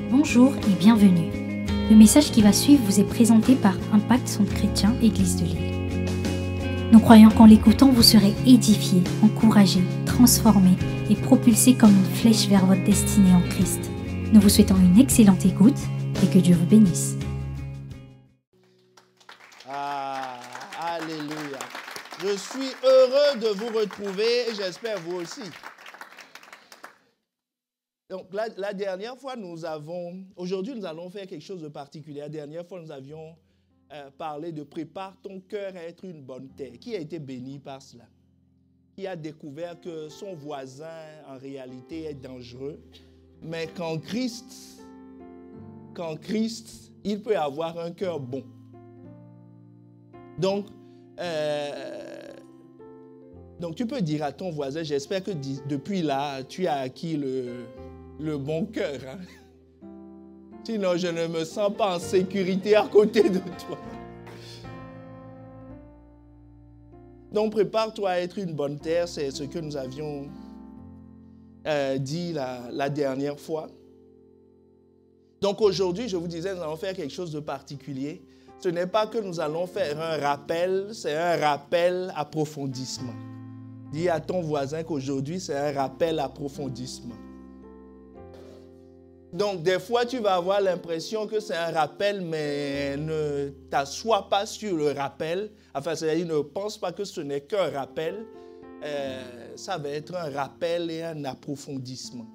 Bonjour et bienvenue. Le message qui va suivre vous est présenté par Impact Centre Chrétien Église de Lille. Nous croyons qu'en l'écoutant, vous serez édifiés, encouragés, transformés et propulsés comme une flèche vers votre destinée en Christ. Nous vous souhaitons une excellente écoute et que Dieu vous bénisse. Alléluia. Je suis heureux de vous retrouver et j'espère vous aussi. Donc, la dernière fois, aujourd'hui, nous allons faire quelque chose de particulier. La dernière fois, nous avions parlé de prépare ton cœur à être une bonne terre. Qui a été béni par cela? Qui a découvert que son voisin, en réalité, est dangereux, mais qu'en Christ, il peut avoir un cœur bon. Donc, tu peux dire à ton voisin, j'espère que depuis là, tu as acquis le bon cœur. Hein? Sinon, je ne me sens pas en sécurité à côté de toi. Donc, prépare-toi à être une bonne terre, c'est ce que nous avions dit la dernière fois. Donc, aujourd'hui, je vous disais, nous allons faire quelque chose de particulier. Ce n'est pas que nous allons faire un rappel, c'est un rappel approfondissement. Dis à ton voisin qu'aujourd'hui, c'est un rappel approfondissement. Donc, des fois, tu vas avoir l'impression que c'est un rappel, mais ne t'assois pas sur le rappel. Enfin, c'est-à-dire, ne pense pas que ce n'est qu'un rappel. Ça va être un rappel et un approfondissement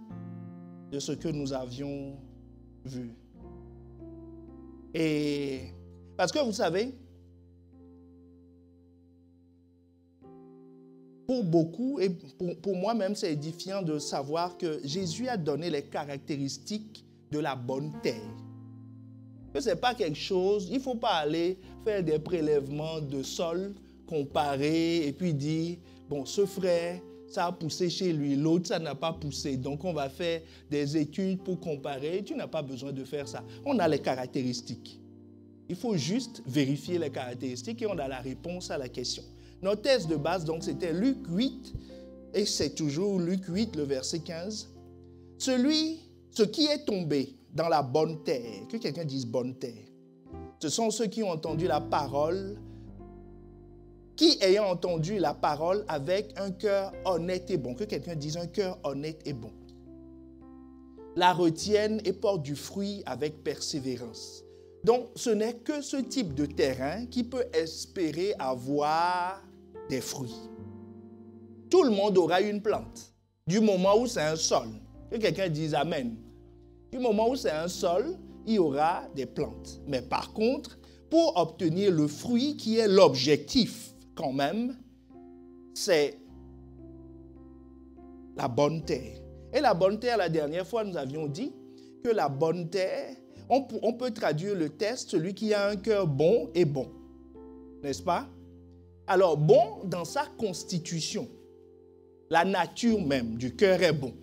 de ce que nous avions vu. Et parce que vous savez, pour beaucoup, et pour moi-même, c'est édifiant de savoir que Jésus a donné les caractéristiques de la bonne terre. Que ce n'est pas quelque chose, il ne faut pas aller faire des prélèvements de sol, comparer et puis dire, bon, ce frère, ça a poussé chez lui, l'autre, ça n'a pas poussé. Donc, on va faire des études pour comparer. Tu n'as pas besoin de faire ça. On a les caractéristiques. Il faut juste vérifier les caractéristiques et on a la réponse à la question. Notre thèse de base, donc, c'était Luc 8, et c'est toujours Luc 8, le verset 15. Ce qui est tombé dans la bonne terre, que quelqu'un dise bonne terre, ce sont ceux qui ont entendu la parole, qui ayant entendu la parole avec un cœur honnête et bon, que quelqu'un dise un cœur honnête et bon, la retiennent et portent du fruit avec persévérance. Donc, ce n'est que ce type de terrain qui peut espérer avoir des fruits. Tout le monde aura une plante, du moment où c'est un sol. Que quelqu'un dise Amen. Du moment où c'est un sol, il y aura des plantes. Mais par contre, pour obtenir le fruit qui est l'objectif quand même, c'est la bonne terre. Et la bonne terre, la dernière fois, nous avions dit que la bonne terre, on peut traduire le texte, celui qui a un cœur bon et bon. N'est-ce pas? Alors, bon dans sa constitution. La nature même du cœur est bon.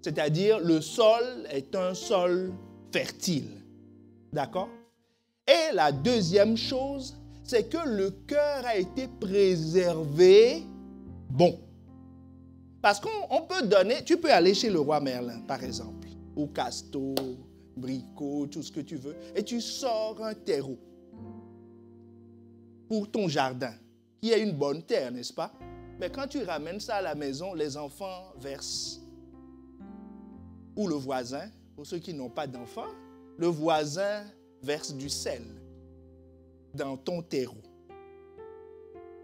C'est-à-dire, le sol est un sol fertile. D'accord? Et la deuxième chose, c'est que le cœur a été préservé bon. Parce qu'on peut donner, tu peux aller chez le roi Merlin, par exemple, ou Casto, Bricot, tout ce que tu veux, et tu sors un terreau pour ton jardin, qui est une bonne terre, n'est-ce pas? Mais quand tu ramènes ça à la maison, les enfants versent. Ou le voisin, pour ceux qui n'ont pas d'enfants, le voisin verse du sel dans ton terreau.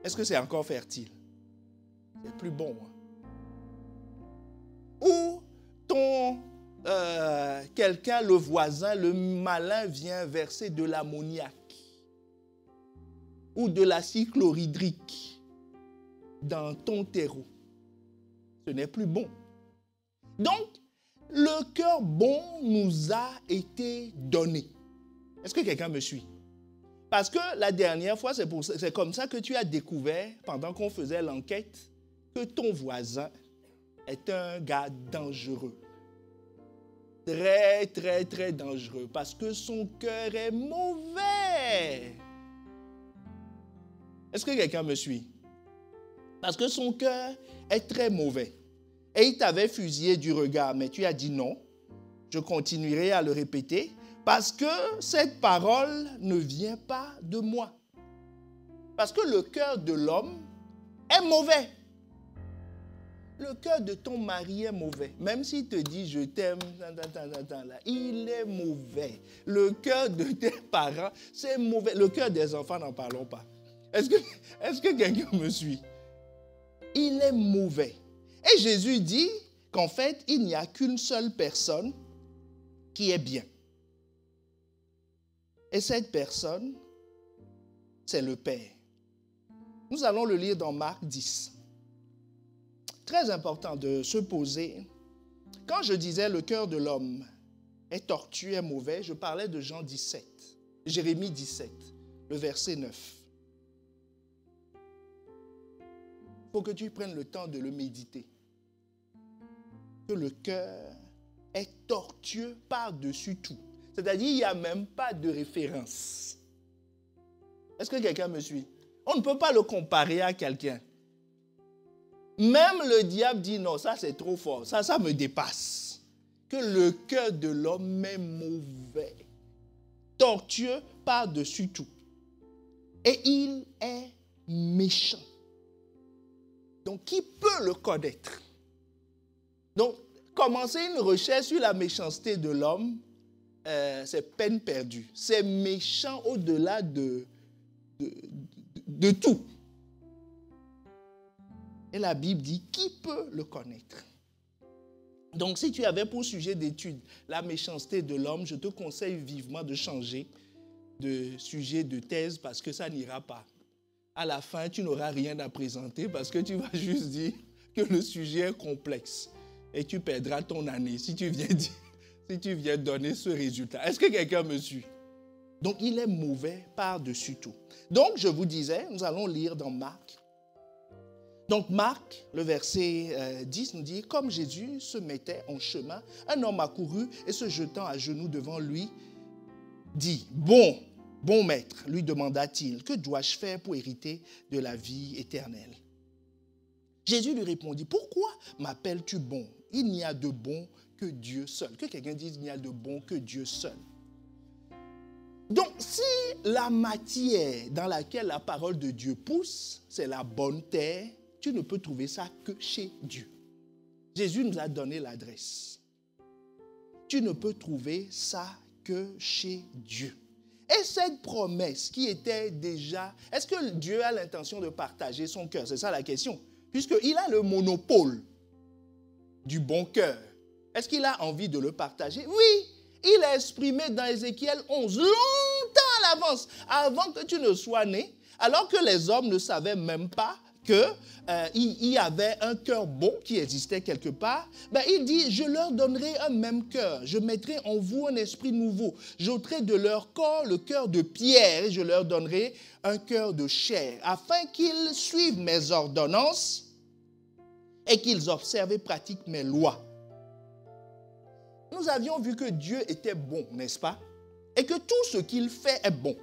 Est-ce que c'est encore fertile? C'est plus bon. Hein? Ou quelqu'un, le voisin, le malin vient verser de l'ammoniac ou de l'acide chlorhydrique dans ton terreau. Ce n'est plus bon. Donc, le cœur bon nous a été donné. Est-ce que quelqu'un me suit? Parce que la dernière fois, c'est comme ça que tu as découvert, pendant qu'on faisait l'enquête, que ton voisin est un gars dangereux. Très, très, très dangereux. Parce que son cœur est mauvais. Est-ce que quelqu'un me suit? Parce que son cœur est très mauvais. Et il t'avait fusillé du regard, mais tu as dit non, Je continuerai à le répéter parce que cette parole ne vient pas de moi. Parce que le cœur de l'homme est mauvais. Le cœur de ton mari est mauvais. Même s'il te dit je t'aime, il est mauvais. Le cœur de tes parents, c'est mauvais. Le cœur des enfants, n'en parlons pas. Est-ce que quelqu'un me suit? Il est mauvais. Et Jésus dit qu'en fait, il n'y a qu'une seule personne qui est bien. Et cette personne, c'est le Père. Nous allons le lire dans Marc 10. Très important de se poser. Quand je disais le cœur de l'homme est tortueux et mauvais, je parlais de Jean 17, Jérémie 17, le verset 9. Il faut que tu prennes le temps de le méditer. Que le cœur est tortueux par-dessus tout. C'est-à-dire, il n'y a même pas de référence. Est-ce que quelqu'un me suit? On ne peut pas le comparer à quelqu'un. Même le diable dit non, ça c'est trop fort, ça me dépasse. Que le cœur de l'homme est mauvais, tortueux par-dessus tout. Et il est méchant. Donc, qui peut le connaître? Donc, commencer une recherche sur la méchanceté de l'homme, c'est peine perdue. C'est méchant au-delà de tout. Et la Bible dit, qui peut le connaître? Donc, si tu avais pour sujet d'étude la méchanceté de l'homme, je te conseille vivement de changer de sujet de thèse parce que ça n'ira pas. À la fin, tu n'auras rien à présenter parce que tu vas juste dire que le sujet est complexe et tu perdras ton année si tu viens donner ce résultat. Est-ce que quelqu'un me suit? Donc, il est mauvais par-dessus tout. Donc, je vous disais, nous allons lire dans Marc. Donc, Marc, le verset 10 nous dit, « Comme Jésus se mettait en chemin, un homme accourut et se jetant à genoux devant lui, dit, « Bon maître, lui demanda-t-il, que dois-je faire pour hériter de la vie éternelle ?» Jésus lui répondit, « Pourquoi m'appelles-tu bon? Il n'y a de bon que Dieu seul. » Que quelqu'un dise, « Il n'y a de bon que Dieu seul. » Donc, si la matière dans laquelle la parole de Dieu pousse, c'est la bonne terre, tu ne peux trouver ça que chez Dieu. Jésus nous a donné l'adresse. Tu ne peux trouver ça que chez Dieu. Et cette promesse qui était déjà... Est-ce que Dieu a l'intention de partager son cœur? C'est ça la question. Puisqu'il a le monopole du bon cœur. Est-ce qu'il a envie de le partager? Oui, il a exprimé dans Ézéchiel 11, longtemps à l'avance, avant que tu ne sois né, alors que les hommes ne savaient même pas qu'il y avait un cœur bon qui existait quelque part. Il dit, je leur donnerai un même cœur, je mettrai en vous un esprit nouveau, j'ôterai de leur corps le cœur de pierre et je leur donnerai un cœur de chair, afin qu'ils suivent mes ordonnances et qu'ils observent et pratiquent mes lois. Nous avions vu que Dieu était bon, n'est-ce pas? Et que tout ce qu'il fait est bon.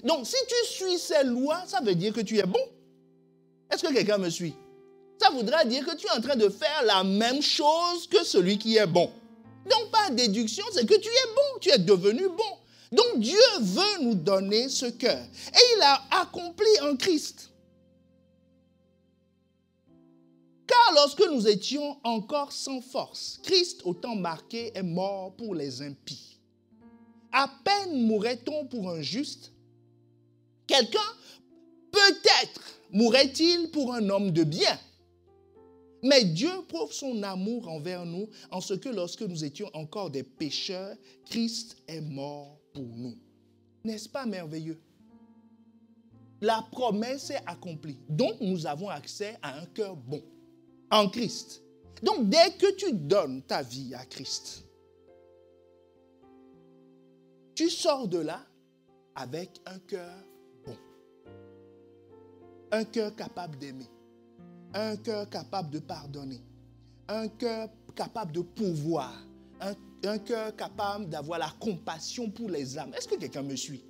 Donc, si tu suis ses lois, ça veut dire que tu es bon. Est-ce que quelqu'un me suit? Ça voudra dire que tu es en train de faire la même chose que celui qui est bon. Donc, par déduction, c'est que tu es bon, tu es devenu bon. Donc, Dieu veut nous donner ce cœur. Et il a accompli en Christ. Car lorsque nous étions encore sans force, Christ, au temps marqué, est mort pour les impies. À peine mourrait-on pour un juste. Quelqu'un, peut-être, mourrait-il pour un homme de bien. Mais Dieu prouve son amour envers nous en ce que lorsque nous étions encore des pécheurs, Christ est mort pour nous. N'est-ce pas merveilleux? La promesse est accomplie. Donc, nous avons accès à un cœur bon en Christ. Donc, dès que tu donnes ta vie à Christ, tu sors de là avec un cœur bon. Un cœur capable d'aimer. Un cœur capable de pardonner. Un cœur capable de pouvoir. Un cœur capable d'avoir la compassion pour les âmes. Est-ce que quelqu'un me suit?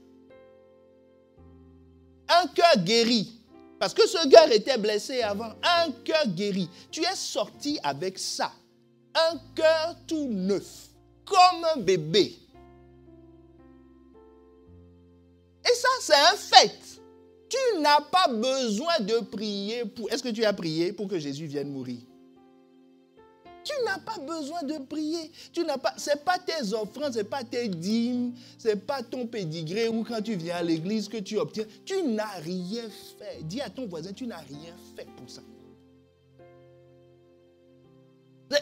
Un cœur guéri. Parce que ce cœur était blessé avant. Un cœur guéri. Tu es sorti avec ça. Un cœur tout neuf. comme un bébé. Et ça, c'est un fait. Tu n'as pas besoin de prier pour... Est-ce que tu as prié pour que Jésus vienne mourir? Tu n'as pas besoin de prier. Ce n'est pas tes offrandes, ce n'est pas tes dîmes, ce n'est pas ton pédigré ou quand tu viens à l'église que tu obtiens. Tu n'as rien fait. Dis à ton voisin, tu n'as rien fait pour ça.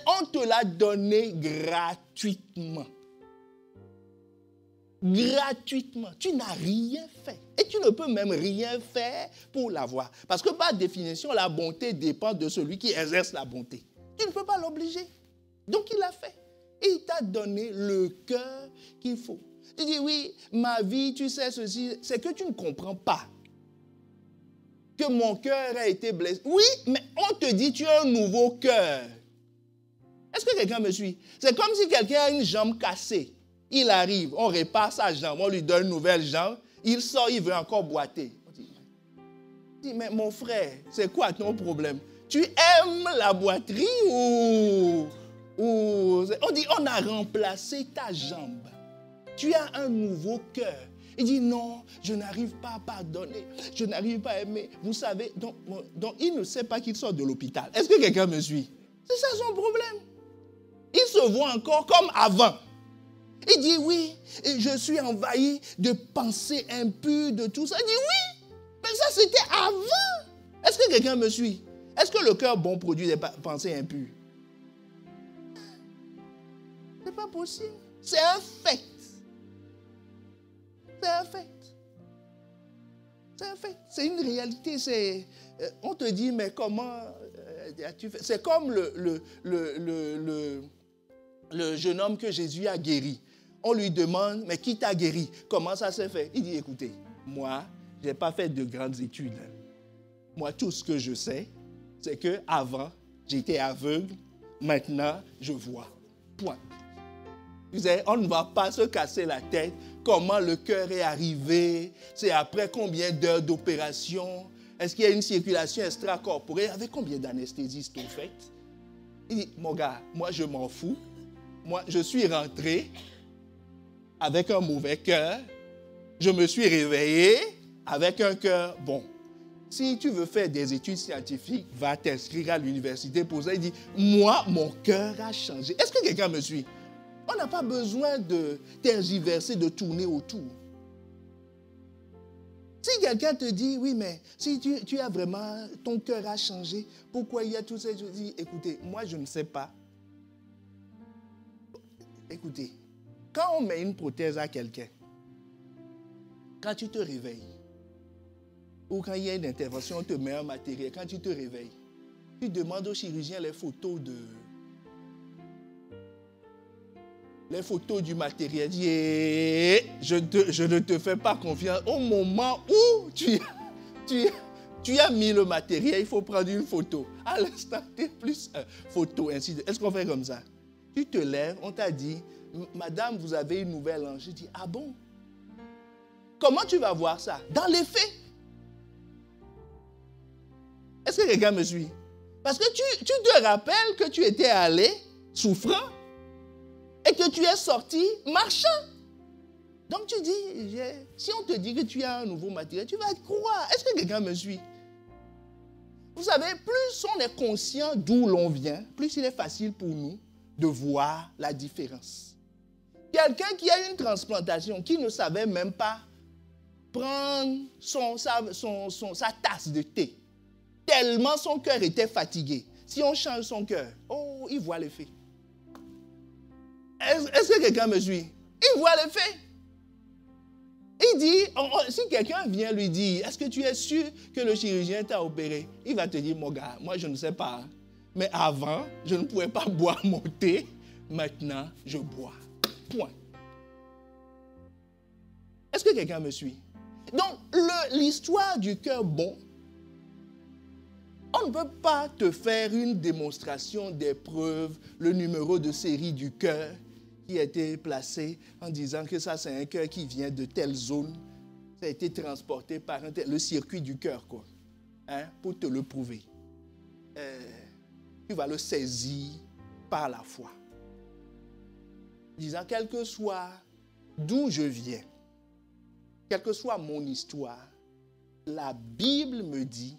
On te l'a donné gratuitement. Gratuitement. Tu n'as rien fait. Et tu ne peux même rien faire pour l'avoir. Parce que par définition, la bonté dépend de celui qui exerce la bonté. Tu ne peux pas l'obliger. Donc il l'a fait. Et il t'a donné le cœur qu'il faut. Tu dis, oui, ma vie, tu sais ceci, c'est que tu ne comprends pas. Que mon cœur a été blessé. Oui, mais on te dit, tu as un nouveau cœur. Est-ce que quelqu'un me suit? C'est comme si quelqu'un a une jambe cassée. Il arrive, on répare sa jambe, on lui donne une nouvelle jambe. Il sort, il veut encore boiter. On dit, mais mon frère, c'est quoi ton problème? Tu aimes la boiterie ou... On dit, on a remplacé ta jambe. Tu as un nouveau cœur. Il dit, non, je n'arrive pas à pardonner. Je n'arrive pas à aimer. Vous savez, donc il ne sait pas qu'il sort de l'hôpital. Est-ce que quelqu'un me suit? C'est ça son problème. Il se voit encore comme avant. Il dit, oui, je suis envahi de pensées impures, de tout ça. Il dit, oui, mais ça c'était avant. Est-ce que quelqu'un me suit? Est-ce que le cœur bon produit des pensées impures? C'est pas possible. C'est un fait. C'est un fait. C'est un fait. C'est une réalité. On te dit, mais comment as-tu fait? C'est comme le jeune homme que Jésus a guéri. On lui demande, mais qui t'a guéri? Comment ça s'est fait? Il dit, écoutez, moi, je n'ai pas fait de grandes études. Moi, tout ce que je sais, c'est qu'avant, j'étais aveugle, maintenant, je vois. Point. Vous savez, on ne va pas se casser la tête comment le cœur est arrivé, c'est après combien d'heures d'opération, est-ce qu'il y a une circulation extracorporelle, avec combien d'anesthésistes au fait? Il dit, mon gars, moi je m'en fous, moi je suis rentré avec un mauvais cœur, je me suis réveillé avec un cœur bon. Si tu veux faire des études scientifiques, va t'inscrire à l'université pour ça. Il dit, moi, mon cœur a changé. Est-ce que quelqu'un me suit? On n'a pas besoin de tergiverser, de tourner autour. Si quelqu'un te dit, oui, mais si tu as vraiment, ton cœur a changé, pourquoi il y a tout ça? Je dis, écoutez, moi, je ne sais pas. Écoutez, quand on met une prothèse à quelqu'un, quand tu te réveilles, ou quand il y a une intervention, on te met un matériel, quand tu te réveilles, tu demandes au chirurgien les photos du matériel. Dis, je ne te fais pas confiance. Au moment où tu as mis le matériel, il faut prendre une photo. À l'instant T plus photo, ainsi de suite. Est-ce qu'on fait comme ça? Tu te lèves, on t'a dit, madame, vous avez une nouvelle hanche. Je dis, ah bon? Comment tu vas voir ça? Dans les faits. Est-ce que quelqu'un me suit? Parce que tu te rappelles que tu étais allé souffrant et que tu es sorti marchant. Donc tu dis, si on te dit que tu as un nouveau matériel, tu vas te croire. Est-ce que quelqu'un me suit? Vous savez, plus on est conscient d'où l'on vient, plus il est facile pour nous de voir la différence. Quelqu'un qui a une transplantation, qui ne savait même pas prendre sa tasse de thé, tellement son cœur était fatigué. Si on change son cœur, oh, il voit l'effet. Est-ce que quelqu'un me suit? Il voit l'effet. Il dit, si quelqu'un vient lui dire, est-ce que tu es sûr que le chirurgien t'a opéré? Il va te dire, mon gars, moi je ne sais pas. Mais avant, je ne pouvais pas boire mon thé. Maintenant, je bois. Point. Est-ce que quelqu'un me suit? Donc, l'histoire du cœur bon, on ne peut pas te faire une démonstration des preuves, le numéro de série du cœur qui a été placé en disant que ça, c'est un cœur qui vient de telle zone. Ça a été transporté par le circuit du cœur, quoi. Hein, pour te le prouver. Tu vas le saisir par la foi. disant, quel que soit d'où je viens, quelle que soit mon histoire, la Bible me dit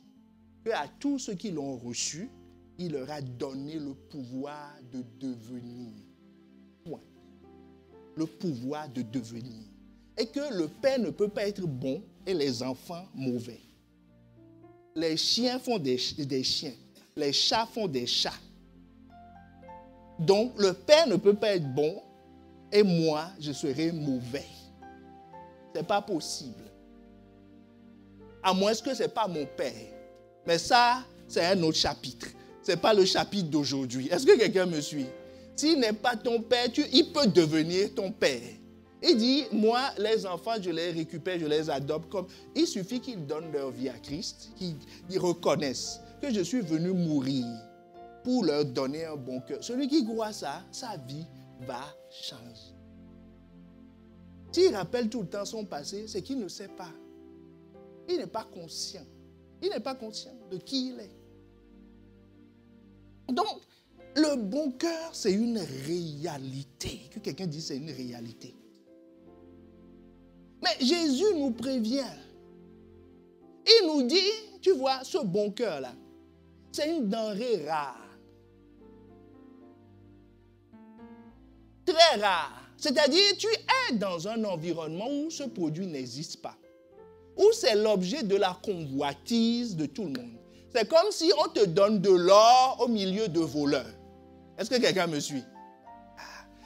qu'à tous ceux qui l'ont reçu, il leur a donné le pouvoir de devenir. Point. Le pouvoir de devenir. Et que le père ne peut pas être bon et les enfants mauvais. Les chiens font des chiens. Les chats font des chats. Donc, le père ne peut pas être bon et moi, je serai mauvais. Ce n'est pas possible. À moins que ce n'est pas mon père. Mais ça, c'est un autre chapitre. Ce n'est pas le chapitre d'aujourd'hui. Est-ce que quelqu'un me suit? S'il n'est pas ton père, il peut devenir ton père. Il dit, moi, les enfants, je les récupère, je les adopte. Il suffit qu'ils donnent leur vie à Christ, qu'ils reconnaissent que je suis venu mourir pour leur donner un bon cœur. Celui qui croit ça, sa vie va changer. S'il rappelle tout le temps son passé, c'est qu'il ne sait pas. Il n'est pas conscient. Il n'est pas conscient de qui il est. Donc, le bon cœur, c'est une réalité. Que quelqu'un dise c'est une réalité. Mais Jésus nous prévient. Il nous dit, tu vois, ce bon cœur-là, c'est une denrée rare. Très rare. C'est-à-dire, tu es dans un environnement où ce produit n'existe pas. Où c'est l'objet de la convoitise de tout le monde. C'est comme si on te donne de l'or au milieu de voleurs. Est-ce que quelqu'un me suit?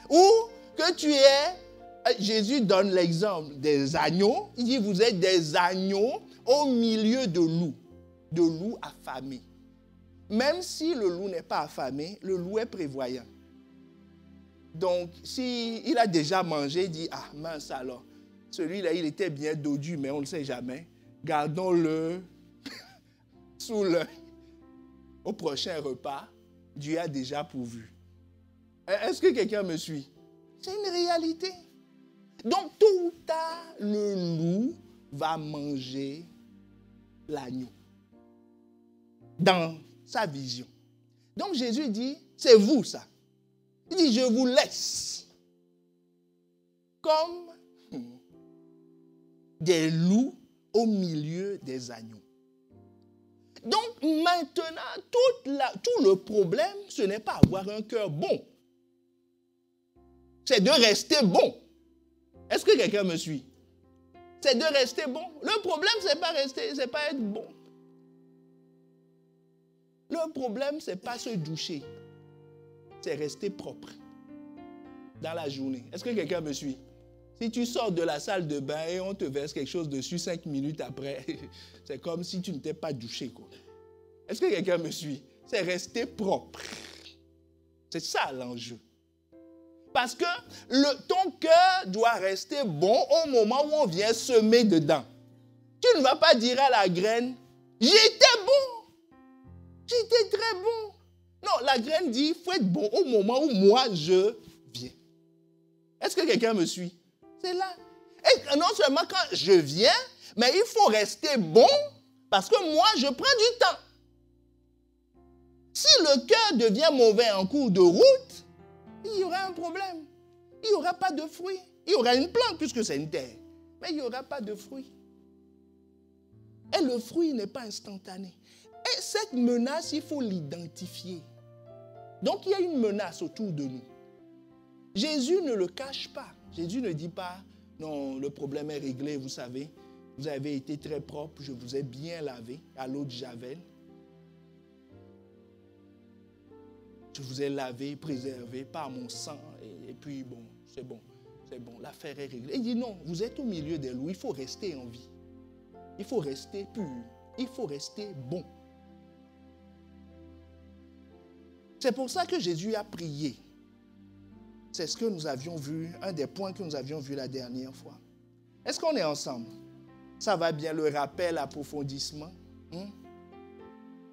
Ou que tu es, Jésus donne l'exemple des agneaux. Il dit, vous êtes des agneaux au milieu de loups affamés. Même si le loup n'est pas affamé, le loup est prévoyant. Donc, s'il a déjà mangé, il dit, ah mince alors, celui-là, il était bien dodu, mais on ne sait jamais. Gardons-le sous l'œil. Au prochain repas, Dieu a déjà pourvu. Est-ce que quelqu'un me suit? C'est une réalité. Donc, tôt ou tard, le loup va manger l'agneau. Dans sa vision. Donc, Jésus dit, c'est vous ça. Il dit, je vous laisse comme des loups au milieu des agneaux. Donc maintenant, tout le problème, ce n'est pas avoir un cœur bon. C'est de rester bon. Est-ce que quelqu'un me suit? C'est de rester bon. Le problème, ce n'est pas être bon. Le problème, ce n'est pas se doucher. C'est rester propre dans la journée. Est-ce que quelqu'un me suit? Si tu sors de la salle de bain et on te verse quelque chose dessus 5 minutes après, c'est comme si tu ne t'es pas douché, quoi. Est-ce que quelqu'un me suit? C'est rester propre. C'est ça l'enjeu. Parce que ton cœur doit rester bon au moment où on vient semer dedans. Tu ne vas pas dire à la graine, j'étais bon. J'étais très bon. Non, la graine dit, il faut être bon au moment où moi je viens. Est-ce que quelqu'un me suit? C'est là. Et non seulement quand je viens, mais il faut rester bon parce que moi, je prends du temps. Si le cœur devient mauvais en cours de route, il y aura un problème. Il n'y aura pas de fruits. Il y aura une plante puisque c'est une terre. Mais il n'y aura pas de fruits. Et le fruit n'est pas instantané. Et cette menace, il faut l'identifier. Donc il y a une menace autour de nous. Jésus ne le cache pas. Jésus ne dit pas, non, le problème est réglé, vous savez. Vous avez été très propre, je vous ai bien lavé à l'eau de Javel. Je vous ai lavé, préservé par mon sang. Et puis, bon, c'est bon, l'affaire est réglée. Il dit non, vous êtes au milieu des loups, il faut rester en vie. Il faut rester pur. Il faut rester bon. C'est pour ça que Jésus a prié. C'est ce que nous avions vu, un des points que nous avions vu la dernière fois. Est-ce qu'on est ensemble? Ça va bien, le rappel, l'approfondissement.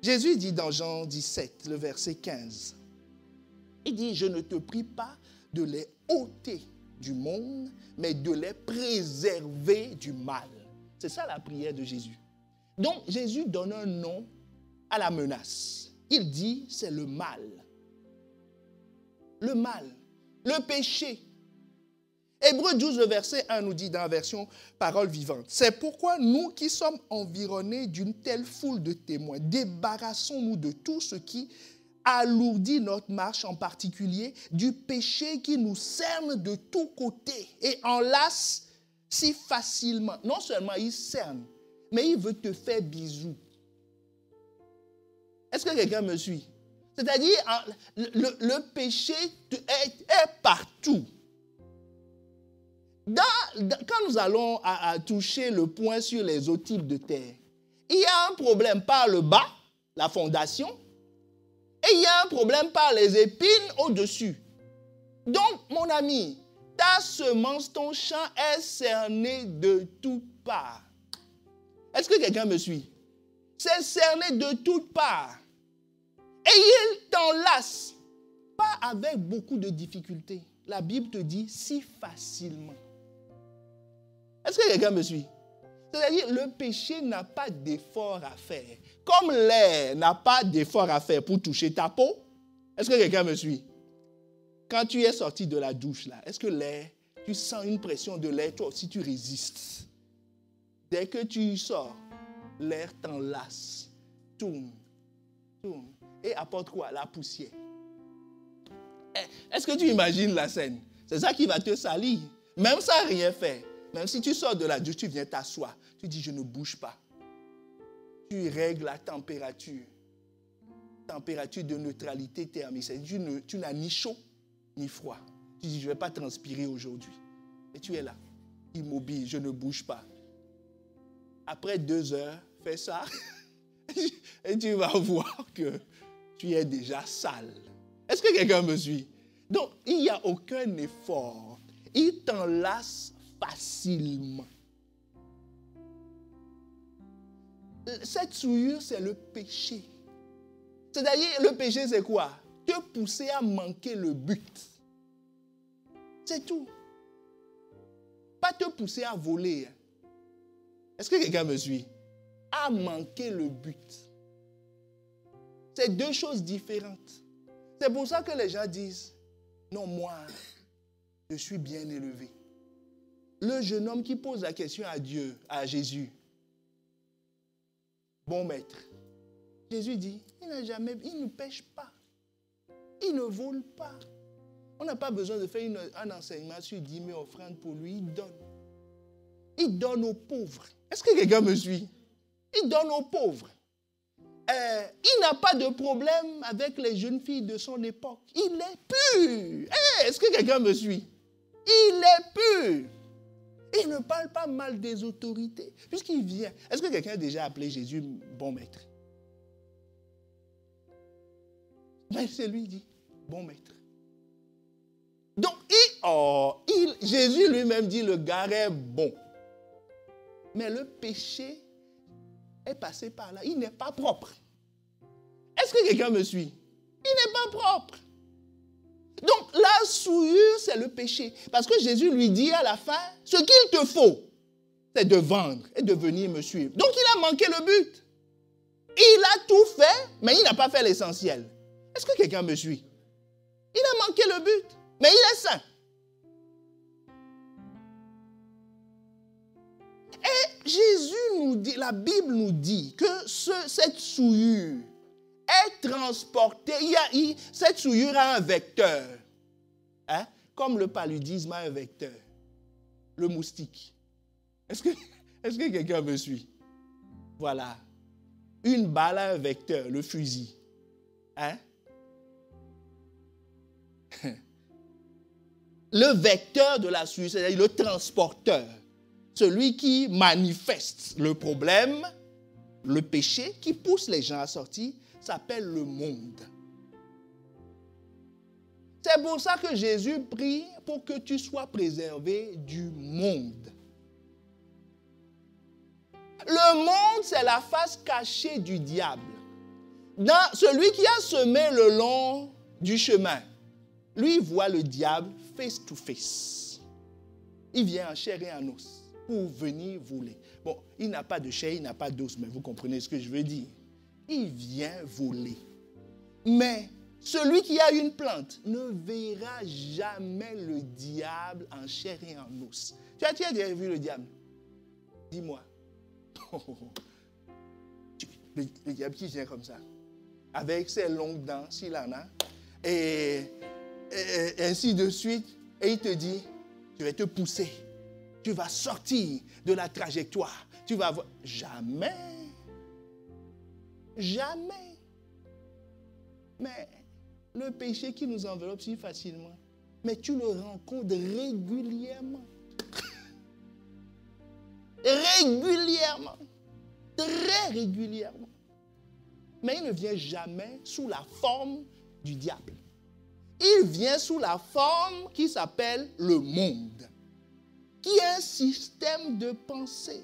Jésus dit dans Jean 17, le verset 15, il dit, je ne te prie pas de les ôter du monde, mais de les préserver du mal. C'est ça la prière de Jésus. Donc, Jésus donne un nom à la menace. Il dit, c'est le mal. Le mal, le péché, Hébreux 12, le verset 1 nous dit dans la version Parole vivante. C'est pourquoi nous qui sommes environnés d'une telle foule de témoins, débarrassons-nous de tout ce qui alourdit notre marche, en particulier du péché qui nous cerne de tous côtés et enlace si facilement. Non seulement il cerne, mais il veut te faire bisou. Est-ce que quelqu'un me suit? C'est-à-dire, le péché est partout. Quand nous allons à toucher le point sur les autres types de terre, il y a un problème par le bas, la fondation, et il y a un problème par les épines au-dessus. Donc, mon ami, ta semence, ton champ est cerné de toutes parts. Est-ce que quelqu'un me suit? C'est cerné de toutes parts. Et il t'enlace, pas avec beaucoup de difficultés. La Bible te dit si facilement. Est-ce que quelqu'un me suit? C'est-à-dire, le péché n'a pas d'effort à faire. Comme l'air n'a pas d'effort à faire pour toucher ta peau. Est-ce que quelqu'un me suit? Quand tu es sorti de la douche, là, est-ce que l'air, tu sens une pression de l'air, toi aussi tu résistes. Dès que tu sors, l'air t'enlace, tourne, et apporte quoi? La poussière. Est-ce que tu imagines la scène? C'est ça qui va te salir. Même sans rien faire. Même si tu sors de la douche, tu viens t'asseoir. Tu dis, je ne bouge pas. Tu règles la température. Température de neutralité thermique. C'est-à-dire, tu n'as ni chaud, ni froid. Tu dis, je ne vais pas transpirer aujourd'hui. Et tu es là, immobile, je ne bouge pas. Après 2 heures, fais ça. Et tu vas voir que tu es déjà sale. Est-ce que quelqu'un me suit? Donc, il n'y a aucun effort. Il t'enlace facilement. Cette souillure, c'est le péché. C'est-à-dire, le péché, c'est quoi? Te pousser à manquer le but. C'est tout. Pas te pousser à voler. Est-ce que quelqu'un me suit? À manquer le but. C'est 2 choses différentes. C'est pour ça que les gens disent, non, moi, je suis bien élevé. Le jeune homme qui pose la question à Dieu, à Jésus, bon maître, Jésus dit, il ne pêche pas, il ne vole pas. On n'a pas besoin de faire un enseignement sur 10 000 offrandes pour lui, il donne. Il donne aux pauvres. Est-ce que quelqu'un me suit? Il donne aux pauvres. Il n'a pas de problème avec les jeunes filles de son époque. Il est pur. Est-ce que quelqu'un me suit? Il est pur. Il ne parle pas mal des autorités. Puisqu'il vient. Est-ce que quelqu'un a déjà appelé Jésus bon maître? Mais c'est lui qui dit bon maître. Donc, Jésus lui-même dit le gars est bon. Mais le péché est passé par là. Il n'est pas propre. Est-ce que quelqu'un me suit? Il n'est pas propre. Donc la souillure, c'est le péché. Parce que Jésus lui dit à la fin, ce qu'il te faut, c'est de vendre et de venir me suivre. Donc il a manqué le but. Il a tout fait, mais il n'a pas fait l'essentiel. Est-ce que quelqu'un me suit? Il a manqué le but, mais il est saint. Et Jésus nous dit, la Bible nous dit que cette souillure est transportée. Cette souillure a un vecteur. Hein? Comme le paludisme a un vecteur. Le moustique. Est-ce que quelqu'un me suit? Voilà. Une balle a un vecteur, le fusil. Hein? Le vecteur de la souillure, c'est-à-dire le transporteur. Celui qui manifeste le problème, le péché, qui pousse les gens à sortir, s'appelle le monde. C'est pour ça que Jésus prie pour que tu sois préservé du monde. Le monde, c'est la face cachée du diable. Dans celui qui a semé le long du chemin, lui voit le diable face to face. Il vient en chair et en os pour venir voler. Bon, il n'a pas de chair, il n'a pas d'os, mais vous comprenez ce que je veux dire. Il vient voler. Mais Celui qui a une plante ne verra jamais le diable en chair et en os. Tu as déjà vu le diable? Dis-moi. Le diable qui vient comme ça, avec ses longues dents, s'il en a, et ainsi de suite, et il te dit, je vais te pousser, tu vas sortir de la trajectoire, tu vas voir. Jamais. Jamais. Mais le péché qui nous enveloppe si facilement, mais tu le rencontres régulièrement. Régulièrement. Très régulièrement. Mais il ne vient jamais sous la forme du diable. Il vient sous la forme qui s'appelle le monde, qui est un système de pensée.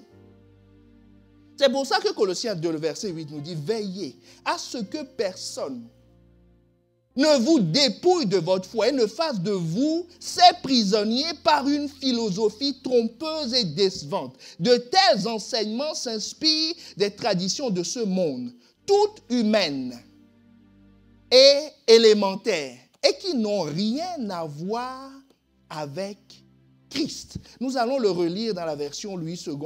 C'est pour ça que Colossiens 2, le verset 8 nous dit, veillez à ce que personne ne vous dépouille de votre foi et ne fasse de vous ses prisonniers par une philosophie trompeuse et décevante. De tels enseignements s'inspirent des traditions de ce monde, toutes humaines et élémentaires, et qui n'ont rien à voir avec Christ. Nous allons le relire dans la version Louis II.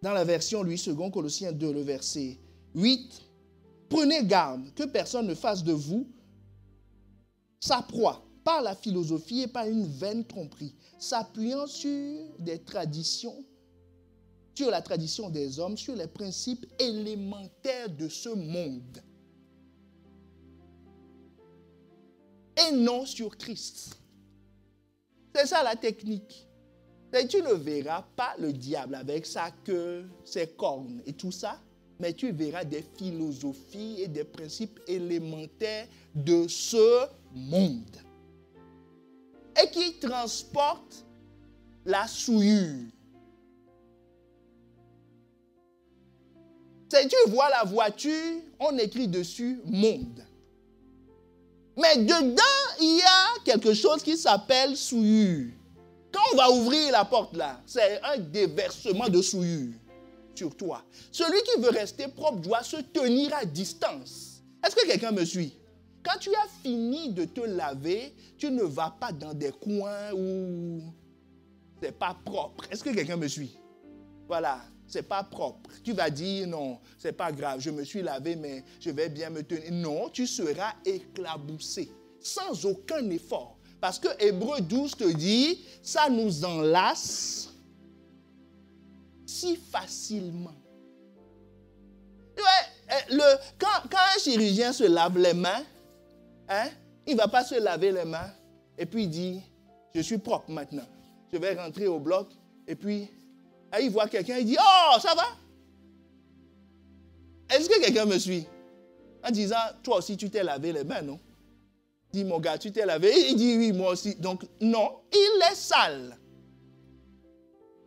Dans la version Louis II, Colossiens 2, le verset 8. Prenez garde que personne ne fasse de vous sa proie par la philosophie et par une vaine tromperie, s'appuyant sur des traditions, sur la tradition des hommes, sur les principes élémentaires de ce monde. Et non sur Christ. C'est ça la technique. Et tu ne verras pas le diable avec sa queue, ses cornes et tout ça, mais tu verras des philosophies et des principes élémentaires de ce monde. Et qui transportent la souillure. Tu vois la voiture, on écrit dessus « monde ». Mais dedans, il y a quelque chose qui s'appelle souillure. Quand on va ouvrir la porte là, c'est un déversement de souillure sur toi. Celui qui veut rester propre doit se tenir à distance. Est-ce que quelqu'un me suit? Quand tu as fini de te laver, tu ne vas pas dans des coins où c'est pas propre. Est-ce que quelqu'un me suit? Voilà, c'est pas propre. Tu vas dire non, c'est pas grave, je me suis lavé, mais je vais bien me tenir. Non, tu seras éclaboussé, sans aucun effort. Parce que Hébreux 12 te dit, ça nous enlace si facilement. Quand un chirurgien se lave les mains, il ne va pas se laver les mains et puis il dit, je suis propre maintenant. Je vais rentrer au bloc et puis il voit quelqu'un, il dit, oh, ça va? Est-ce que quelqu'un me suit? En disant, toi aussi tu t'es lavé les mains, non? Il dit, mon gars, tu t'es lavé? Il dit, oui, moi aussi. Donc, non, il est sale.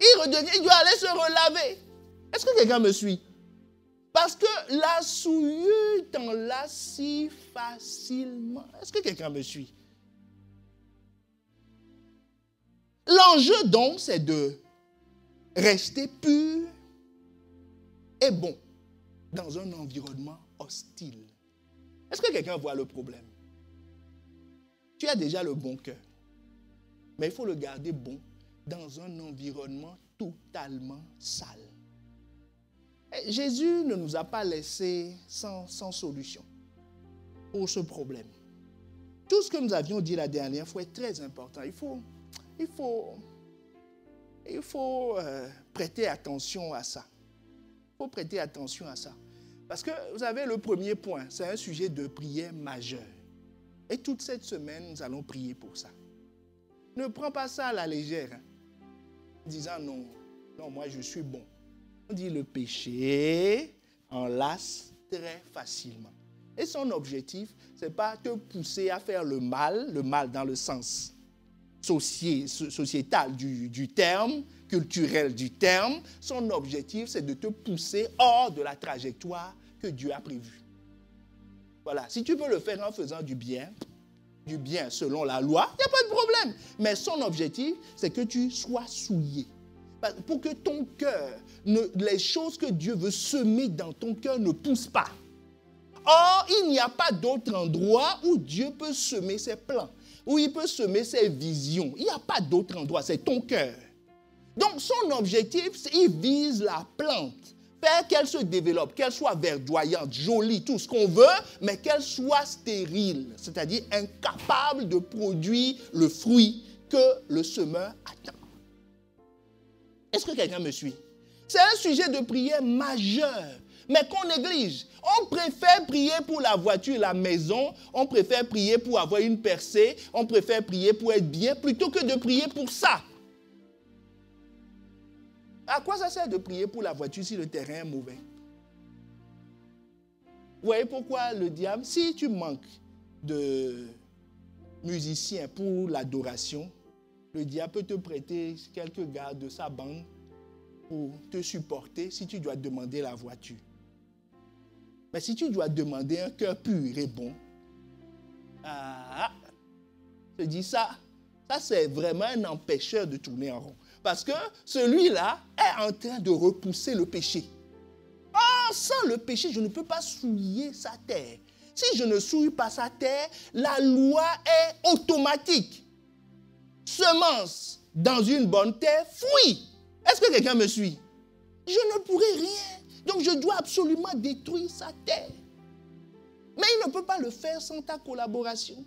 Il doit aller se relaver. Est-ce que quelqu'un me suit? Parce que la souillure t'enlace si facilement. Est-ce que quelqu'un me suit? L'enjeu donc, c'est de rester pur et bon dans un environnement hostile. Est-ce que quelqu'un voit le problème? Tu as déjà le bon cœur, mais il faut le garder bon dans un environnement totalement sale. Et Jésus ne nous a pas laissés sans solution pour ce problème. Tout ce que nous avions dit la dernière fois est très important. Il faut prêter attention à ça. Il faut prêter attention à ça. Parce que vous savez, le premier point, c'est un sujet de prière majeur. Et toute cette semaine, nous allons prier pour ça. Ne prends pas ça à la légère. En disant non, moi je suis bon. On dit le péché enlace très facilement. Et son objectif, ce n'est pas te pousser à faire le mal dans le sens sociétal du terme, culturel du terme. Son objectif, c'est de te pousser hors de la trajectoire que Dieu a prévue. Voilà, si tu veux le faire en faisant du bien selon la loi, il n'y a pas de problème. Mais son objectif, c'est que tu sois souillé. Pour que ton cœur, les choses que Dieu veut semer dans ton cœur ne poussent pas. Or, il n'y a pas d'autre endroit où Dieu peut semer ses plans, où il peut semer ses visions. Il n'y a pas d'autre endroit, c'est ton cœur. Donc, son objectif, il vise la plante. Faire qu'elle se développe, qu'elle soit verdoyante, jolie, tout ce qu'on veut, mais qu'elle soit stérile, c'est-à-dire incapable de produire le fruit que le semeur attend. Est-ce que quelqu'un me suit? C'est un sujet de prière majeur, mais qu'on néglige. On préfère prier pour la voiture, la maison, on préfère prier pour avoir une percée, on préfère prier pour être bien, plutôt que de prier pour ça. À quoi ça sert de prier pour la voiture si le terrain est mauvais? Vous voyez pourquoi le diable, si tu manques de musiciens pour l'adoration, le diable peut te prêter quelques gars de sa bande pour te supporter si tu dois demander la voiture. Mais si tu dois demander un cœur pur et bon, je dis ça c'est vraiment un empêcheur de tourner en rond. Parce que celui-là est en train de repousser le péché. Oh, sans le péché, je ne peux pas souiller sa terre. Si je ne souille pas sa terre, la loi est automatique. Semence dans une bonne terre, fruit. Est-ce que quelqu'un me suit? Je ne pourrai rien. Donc je dois absolument détruire sa terre. Mais il ne peut pas le faire sans ta collaboration.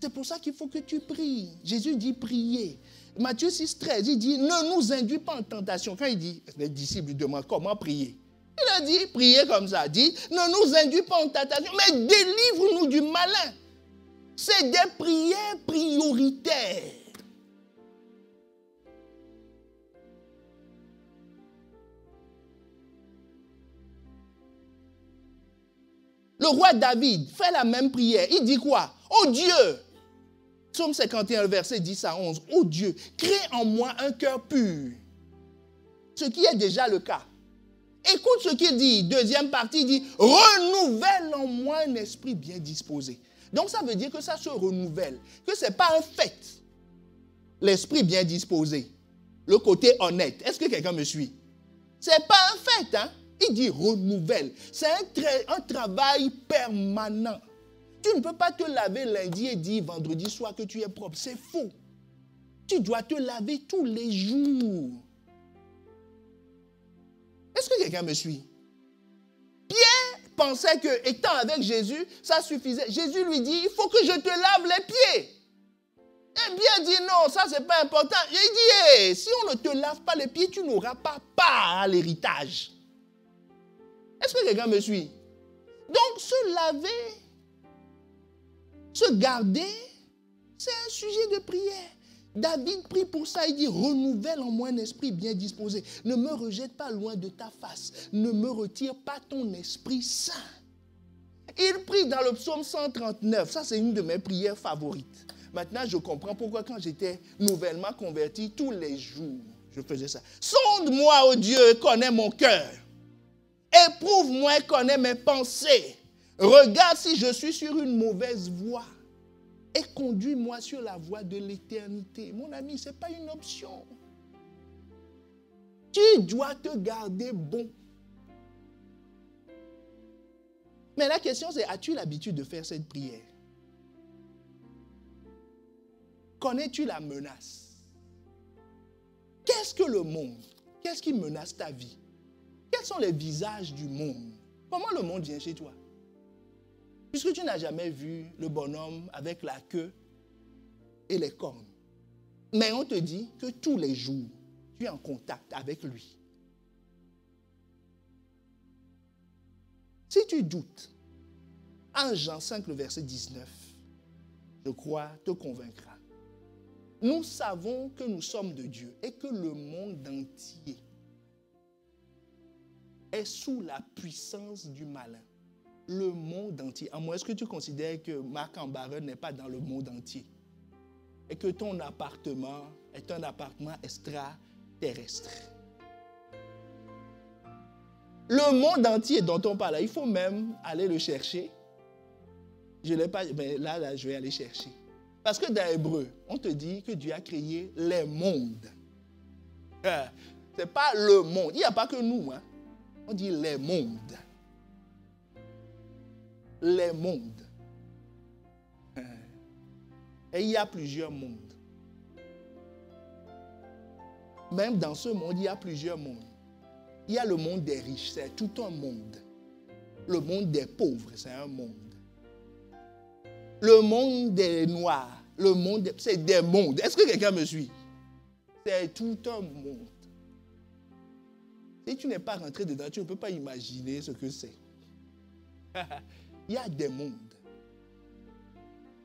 C'est pour ça qu'il faut que tu pries. Jésus dit prier. Matthieu 6, 13, il dit ne nous induis pas en tentation. Quand il dit, les disciples lui demandent comment prier. Il a dit prier comme ça. Il dit ne nous induis pas en tentation, mais délivre-nous du malin. C'est des prières prioritaires. Le roi David fait la même prière. Il dit quoi? Oh Dieu! Psaume 51, verset 10 à 11. Oh Dieu, crée en moi un cœur pur. Ce qui est déjà le cas. Écoute ce qu'il dit. Deuxième partie, il dit renouvelle en moi un esprit bien disposé. Donc ça veut dire que ça se renouvelle. Que ce n'est pas un fait. L'esprit bien disposé. Le côté honnête. Est-ce que quelqu'un me suit? Ce n'est pas un fait, hein? Il dit renouvelle. C'est un travail permanent. Tu ne peux pas te laver lundi et dire vendredi soir que tu es propre. C'est faux. Tu dois te laver tous les jours. Est-ce que quelqu'un me suit? Pierre pensait que, étant avec Jésus, ça suffisait. Jésus lui dit, il faut que je te lave les pieds. Et Pierre dit, non, ça c'est pas important. Il dit, hey, si on ne te lave pas les pieds, tu n'auras pas part à l'héritage. Est-ce que quelqu'un me suit? Donc, se laver, se garder, c'est un sujet de prière. David prie pour ça, il dit, renouvelle en moi un esprit bien disposé. Ne me rejette pas loin de ta face. Ne me retire pas ton esprit saint. Il prie dans le psaume 139. Ça, c'est une de mes prières favorites. Maintenant, je comprends pourquoi quand j'étais nouvellement converti, tous les jours, je faisais ça. Sonde-moi, ô Dieu, et connais mon cœur. Éprouve-moi et connais mes pensées. Regarde si je suis sur une mauvaise voie. Et conduis-moi sur la voie de l'éternité. Mon ami, ce n'est pas une option. Tu dois te garder bon. Mais la question c'est, as-tu l'habitude de faire cette prière? Connais-tu la menace? Qu'est-ce que le monde? Qu'est-ce qui menace ta vie? Quels sont les visages du monde? Comment le monde vient chez toi? Puisque tu n'as jamais vu le bonhomme avec la queue et les cornes. Mais on te dit que tous les jours, tu es en contact avec lui. Si tu doutes, 1 Jean 5, le verset 19, je crois, te convaincra. Nous savons que nous sommes de Dieu et que le monde entier est sous la puissance du malin. Le monde entier. À moins est-ce que tu considères que Marc Ambareux n'est pas dans le monde entier et que ton appartement est un appartement extraterrestre. Le monde entier dont on parle, il faut même aller le chercher. Je ne l'ai pas, mais là, je vais aller chercher. Parce que dans l'hébreu, on te dit que Dieu a créé les mondes. Ce n'est pas le monde. Il n'y a pas que nous. Hein. On dit les mondes. les mondes. Et il y a plusieurs mondes. Même dans ce monde, il y a plusieurs mondes. Il y a le monde des riches, c'est tout un monde. Le monde des pauvres, c'est un monde. Le monde des noirs, c'est des mondes. Est-ce que quelqu'un me suit? C'est tout un monde. Si tu n'es pas rentré dedans, tu ne peux pas imaginer ce que c'est. Il y a des mondes.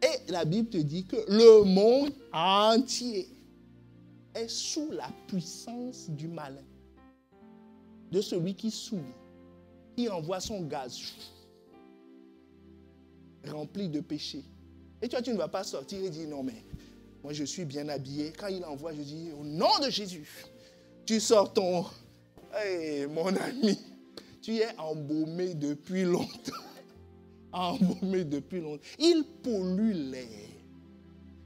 Et la Bible te dit que le monde entier est sous la puissance du malin, de celui qui souille, qui envoie son gaz rempli de péché. Et toi, tu ne vas pas sortir et dire non, mais moi je suis bien habillé. Quand il envoie, je dis au nom de Jésus, tu sors ton... Hey, mon ami, tu es embaumé depuis longtemps. Embaumé depuis longtemps. Il pollue l'air.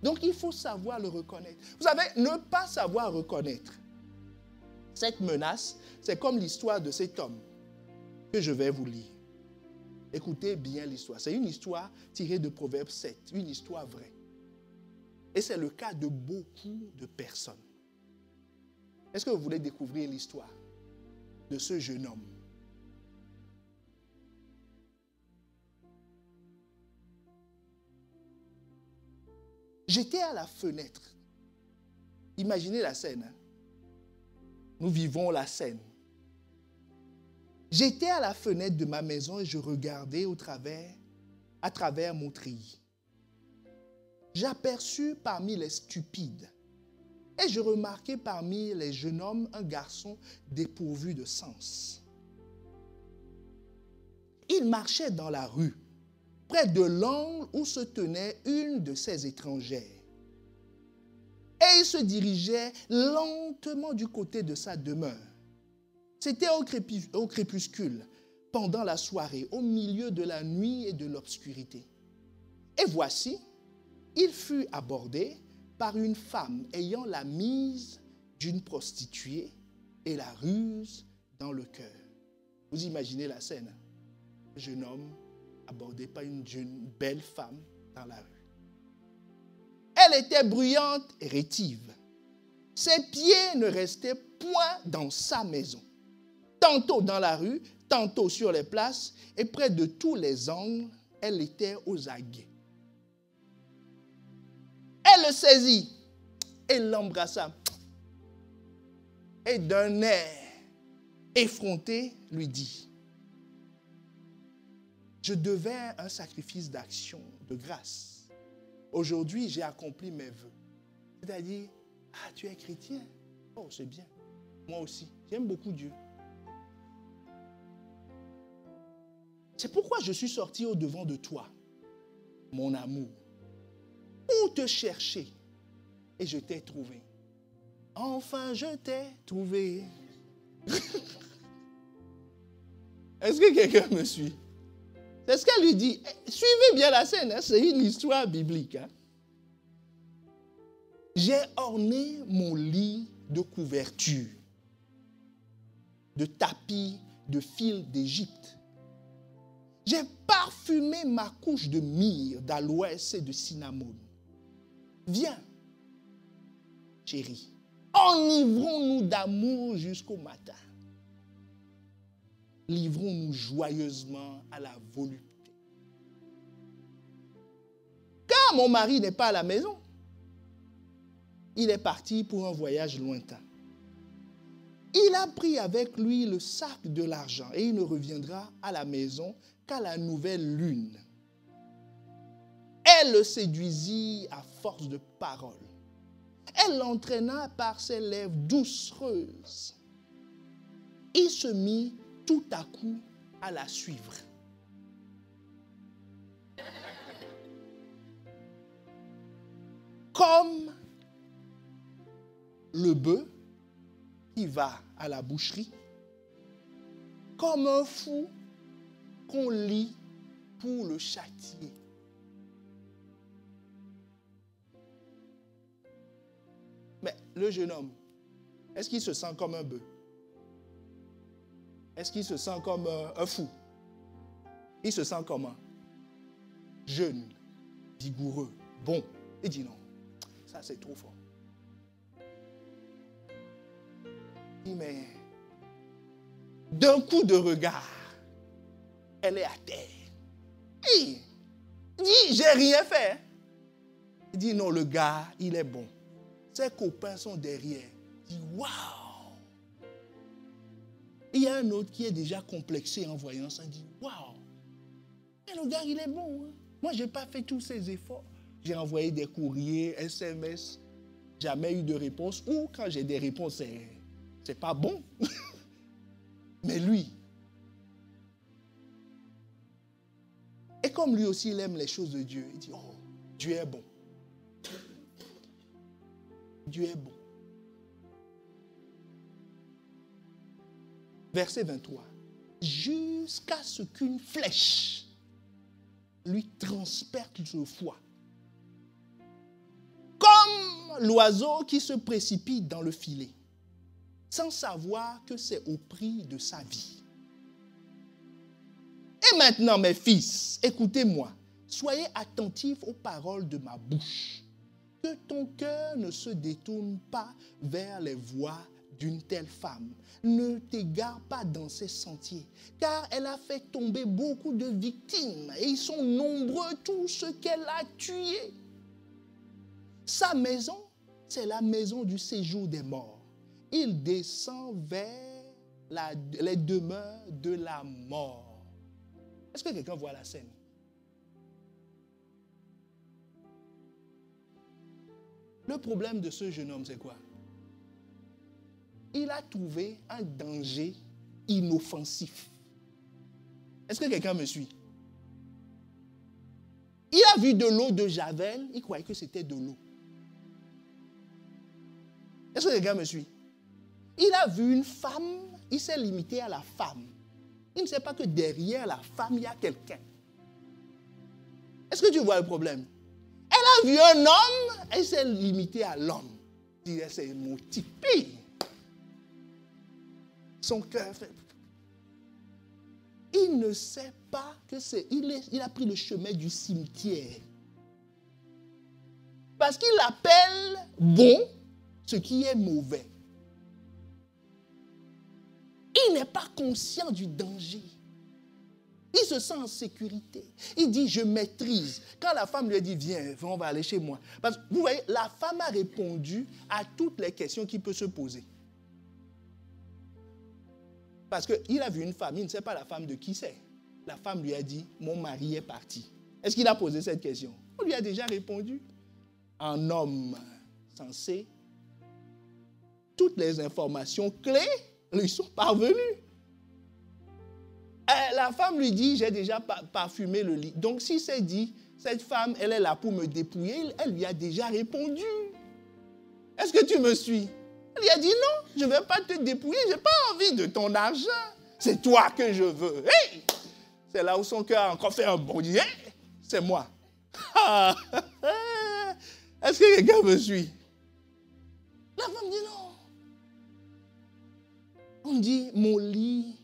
Donc il faut savoir le reconnaître. Vous savez, ne pas savoir reconnaître cette menace, c'est comme l'histoire de cet homme que je vais vous lire. Écoutez bien l'histoire. C'est une histoire tirée de Proverbe 7, une histoire vraie. Et c'est le cas de beaucoup de personnes. Est-ce que vous voulez découvrir l'histoire de ce jeune homme? J'étais à la fenêtre. Imaginez la scène. Hein? Nous vivons la scène. J'étais à la fenêtre de ma maison et je regardais à travers mon treillis. J'aperçus parmi les stupides et je remarquai parmi les jeunes hommes un garçon dépourvu de sens. Il marchait dans la rue, près de l'angle où se tenait une de ses étrangères. Et il se dirigeait lentement du côté de sa demeure. C'était au crépuscule, pendant la soirée, au milieu de la nuit et de l'obscurité. Et voici, il fut abordé par une femme ayant la mise d'une prostituée et la ruse dans le cœur. Vous imaginez la scène? Un jeune homme abordé par une belle femme dans la rue. Elle était bruyante et rétive. Ses pieds ne restaient point dans sa maison. Tantôt dans la rue, tantôt sur les places, et près de tous les angles, elle était aux aguets. Elle le saisit et l'embrassa. Et d'un air effronté, lui dit: je devais un sacrifice d'action, de grâce. Aujourd'hui, j'ai accompli mes vœux. C'est-à-dire, ah, tu es chrétien? Oh, c'est bien. Moi aussi, j'aime beaucoup Dieu. C'est pourquoi je suis sorti au-devant de toi, mon amour, pour te chercher. Et je t'ai trouvé. Enfin, je t'ai trouvé. Est-ce que quelqu'un me suit? C'est ce qu'elle lui dit. Suivez bien la scène, hein? C'est une histoire biblique. Hein? J'ai orné mon lit de couverture, de tapis, de fil d'Égypte. J'ai parfumé ma couche de myrrhe, d'aloès et de cinnamome. Viens, chérie, enivrons-nous d'amour jusqu'au matin. Livrons-nous joyeusement à la volupté. Car mon mari n'est pas à la maison. Il est parti pour un voyage lointain. Il a pris avec lui le sac de l'argent et il ne reviendra à la maison qu'à la nouvelle lune. Elle le séduisit à force de paroles. Elle l'entraîna par ses lèvres doucereuses. Il se mit tout à coup à la suivre. Comme le bœuf qui va à la boucherie, comme un fou qu'on lie pour le châtier. Mais le jeune homme, est-ce qu'il se sent comme un bœuf? Est-ce qu'il se sent comme un fou? Il se sent comment? jeune, vigoureux, bon. Il dit non, ça c'est trop fort. Il dit mais d'un coup de regard, elle est à terre. Il dit, j'ai rien fait. Il dit non, le gars, il est bon. Ses copains sont derrière. Il dit waouh. Il y a un autre qui est déjà complexé en voyant ça. Il dit waouh. Mais le gars, il est bon. Hein? Moi, je n'ai pas fait tous ces efforts. J'ai envoyé des courriers, SMS. Jamais eu de réponse. Ou quand j'ai des réponses, c'est pas bon. Mais lui. Et comme lui aussi, il aime les choses de Dieu. Il dit, oh, Dieu est bon. Dieu est bon. Verset 23. Jusqu'à ce qu'une flèche lui transperce le foie. Comme l'oiseau qui se précipite dans le filet, sans savoir que c'est au prix de sa vie. Et maintenant, mes fils, écoutez-moi, soyez attentifs aux paroles de ma bouche. Que ton cœur ne se détourne pas vers les voies d'une telle femme. Ne t'égare pas dans ses sentiers, car elle a fait tomber beaucoup de victimes, et ils sont nombreux tous ceux qu'elle a tués. Sa maison, c'est la maison du séjour des morts. Il descend vers les demeures de la mort. Est-ce que quelqu'un voit la scène? Le problème de ce jeune homme, c'est quoi? Il a trouvé un danger inoffensif. Est-ce que quelqu'un me suit? Il a vu de l'eau de Javel, il croyait que c'était de l'eau. Est-ce que quelqu'un me suit? Il a vu une femme, il s'est limité à la femme. Il ne sait pas que derrière la femme, il y a quelqu'un. Est-ce que tu vois le problème? Elle a vu un homme, elle s'est limitée à l'homme. Il dit, c'est mon type. Son cœur fait... Il ne sait pas que c'est... Il a pris le chemin du cimetière. Parce qu'il appelle bon ce qui est mauvais. Il n'est pas conscient du danger. Il se sent en sécurité. Il dit, je maîtrise. Quand la femme lui a dit, viens, on va aller chez moi. Parce que vous voyez, la femme a répondu à toutes les questions qui peuvent se poser. Parce qu'il a vu une femme, il ne sait pas la femme de qui c'est. La femme lui a dit, mon mari est parti. Est-ce qu'il a posé cette question? On lui a déjà répondu. En homme sensé, toutes les informations clés lui sont parvenues. La femme lui dit, j'ai déjà parfumé le lit. Donc si c'est dit, cette femme, elle est là pour me dépouiller, elle lui a déjà répondu. Est-ce que tu me suis? Elle lui a dit, non, je ne vais pas te dépouiller, je n'ai pas envie de ton argent. C'est toi que je veux. Hey! C'est là où son cœur a encore fait un bond. Il dit, hey, c'est moi. Est-ce que quelqu'un me suit? La femme dit non. On dit, mon lit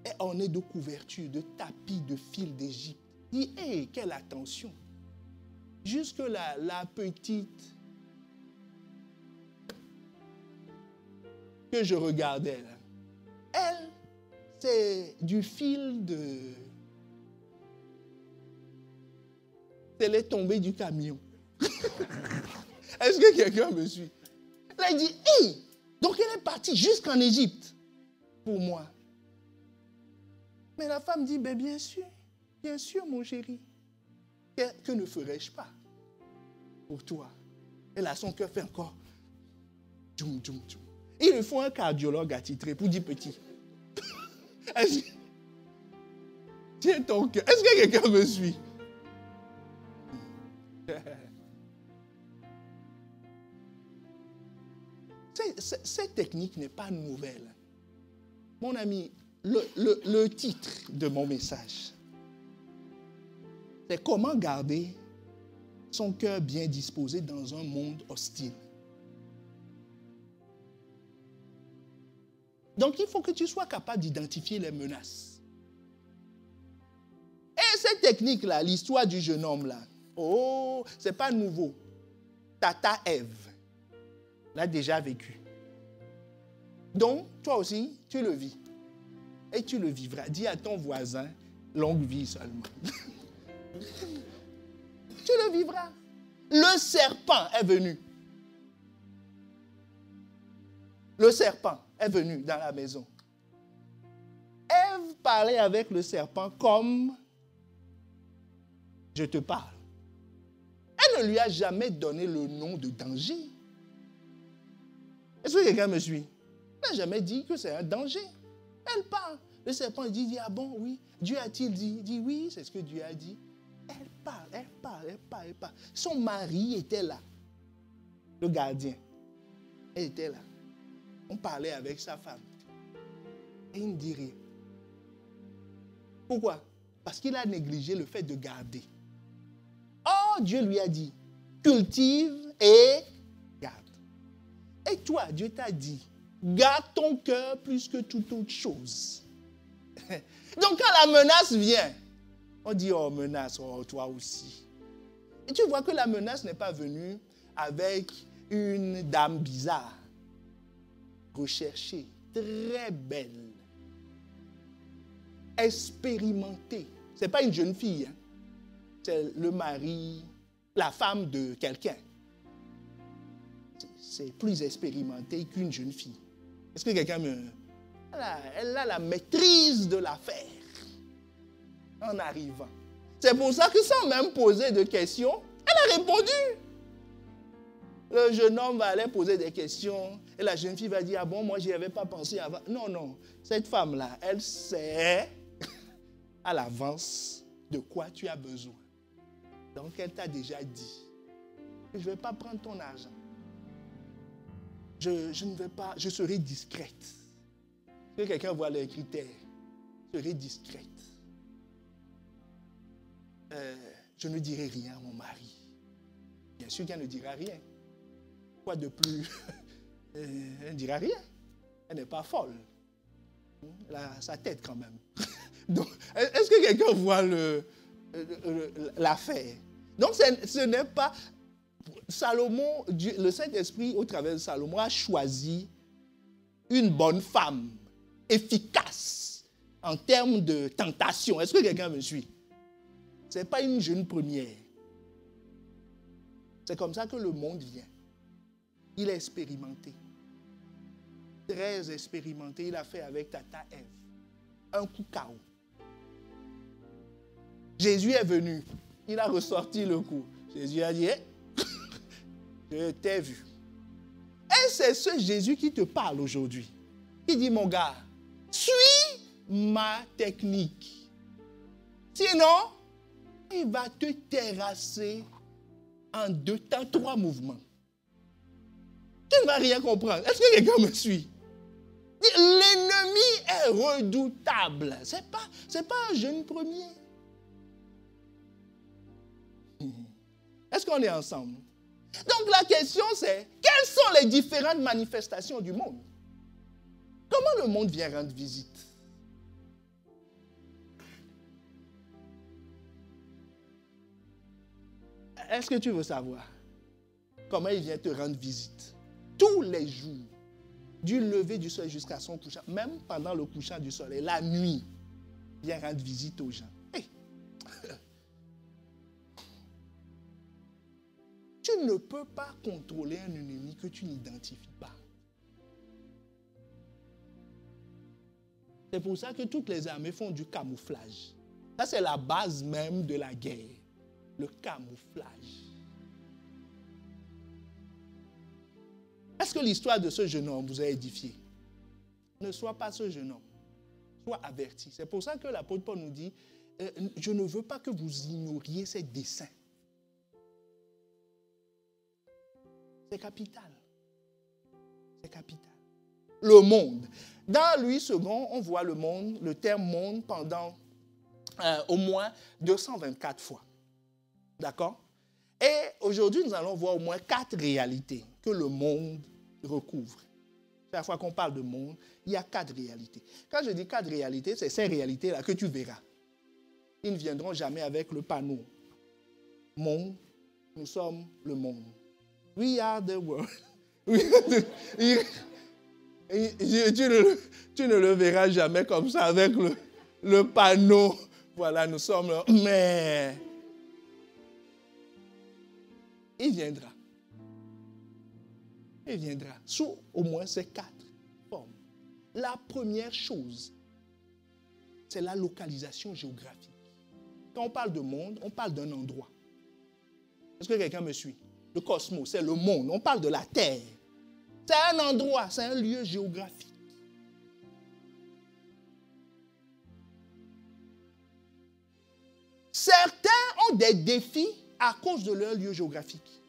est orné de couvertures, de tapis, de fils d'Égypte. Il dit, hé, quelle attention. Jusque là, la petite que je regardais, là, elle, c'est du fil de... Elle est tombée du camion. Est-ce que quelqu'un me suit? Là, il dit, hé, donc elle est partie jusqu'en Égypte pour moi. Mais la femme dit, ben bien sûr mon chéri. Que ne ferais-je pas pour toi? Elle a son cœur fait encore. Djoum, djoum, djoum. Il lui faut un cardiologue attitré pour dire petit. Tiens ton cœur. Est-ce que quelqu'un me suit? Cette technique n'est pas nouvelle. Mon ami, le titre de mon message, c'est comment garder son cœur bien disposé dans un monde hostile. Donc, il faut que tu sois capable d'identifier les menaces. Et Cette technique-là, l'histoire du jeune homme-là, oh, c'est pas nouveau. Tata Ève l'a déjà vécu. Donc, toi aussi, tu le vis. Et tu le vivras. Dis à ton voisin, longue vie seulement. Tu le vivras. Le serpent est venu. Le serpent est venu dans la maison. Ève parlait avec le serpent comme je te parle. Elle ne lui a jamais donné le nom de danger. Est-ce que quelqu'un me suit? Elle n'a jamais dit que c'est un danger. Elle parle. Le serpent dit, ah bon, oui. Dieu a-t-il dit? Il dit, oui, c'est ce que Dieu a dit. Elle parle, elle parle, elle parle, elle parle. Son mari était là. Le gardien. Elle était là. On parlait avec sa femme. Et il ne dit rien. Pourquoi? Parce qu'il a négligé le fait de garder. Oh, Dieu lui a dit, cultive et garde. Et toi, Dieu t'a dit, garde ton cœur plus que toute autre chose. Donc quand la menace vient, on dit, oh menace, oh toi aussi. Et tu vois que la menace n'est pas venue avec une dame bizarre, recherchée, très belle, expérimentée. Ce n'est pas une jeune fille, hein. C'est le mari, la femme de quelqu'un. C'est plus expérimenté qu'une jeune fille. Est-ce que quelqu'un me... Elle a la maîtrise de l'affaire en arrivant. C'est pour ça que sans même poser de questions, elle a répondu. Le jeune homme va aller poser des questions et la jeune fille va dire, ah bon, moi, je n'y avais pas pensé avant. Non, non, cette femme-là, elle sait à l'avance de quoi tu as besoin. Donc, elle t'a déjà dit, je ne vais pas prendre ton argent. Je ne vais pas, je serai discrète. Est-ce que quelqu'un voit les critères? Je serai discrète. Je ne dirai rien à mon mari. Bien sûr qu'elle ne dira rien. Quoi de plus? Elle ne dira rien. Elle n'est pas folle. Elle a sa tête quand même. Donc, est-ce que quelqu'un voit l'affaire? Donc, ce n'est pas... Salomon, le Saint-Esprit, au travers de Salomon, a choisi une bonne femme, efficace, en termes de tentation. Est-ce que quelqu'un me suit? Ce n'est pas une jeune première. C'est comme ça que le monde vient. Il est expérimenté. Très expérimenté. Il a fait avec Tata Ève. Un coup KO. Jésus est venu. Il a ressorti le coup. Jésus a dit, hey, je t'ai vu. Et c'est ce Jésus qui te parle aujourd'hui. Il dit, mon gars, suis ma technique. Sinon, il va te terrasser en 2 temps, 3 mouvements. Tu ne vas rien comprendre. Est-ce que quelqu'un me suit? L'ennemi est redoutable. Ce n'est pas un jeune premier. Est-ce qu'on est ensemble? Donc la question c'est, quelles sont les différentes manifestations du monde? Comment le monde vient rendre visite? Est-ce que tu veux savoir comment il vient te rendre visite? Tous les jours, du lever du soleil jusqu'à son couchant, même pendant le couchant du soleil, la nuit, il vient rendre visite aux gens. Hey. Tu ne peux pas contrôler un ennemi que tu n'identifies pas. C'est pour ça que toutes les armées font du camouflage. Ça, c'est la base même de la guerre. Le camouflage. Est-ce que l'histoire de ce jeune homme vous a édifié? Ne sois pas ce jeune homme. Sois averti. C'est pour ça que l'apôtre Paul nous dit, je ne veux pas que vous ignoriez ces desseins. C'est capital. C'est capital. Le monde. Dans Louis II, on voit le monde, le terme monde pendant au moins 224 fois. D'accord? Et aujourd'hui, nous allons voir au moins 4 réalités que le monde recouvre. Chaque fois qu'on parle de monde, il y a 4 réalités. Quand je dis 4 réalités, c'est ces réalités-là que tu verras. ils ne viendront jamais avec le panneau. Monde, nous sommes le monde. We are the world. Tu ne le verras jamais comme ça avec le panneau. Voilà, nous sommes... Mais il viendra. Il viendra sous au moins ces 4 formes. La première chose, c'est la localisation géographique. Quand on parle de monde, on parle d'un endroit. Est-ce que quelqu'un me suit? Le cosmos, c'est le monde. On parle de la Terre. C'est un endroit, c'est un lieu géographique. Certains ont des défis à cause de leur lieu géographique.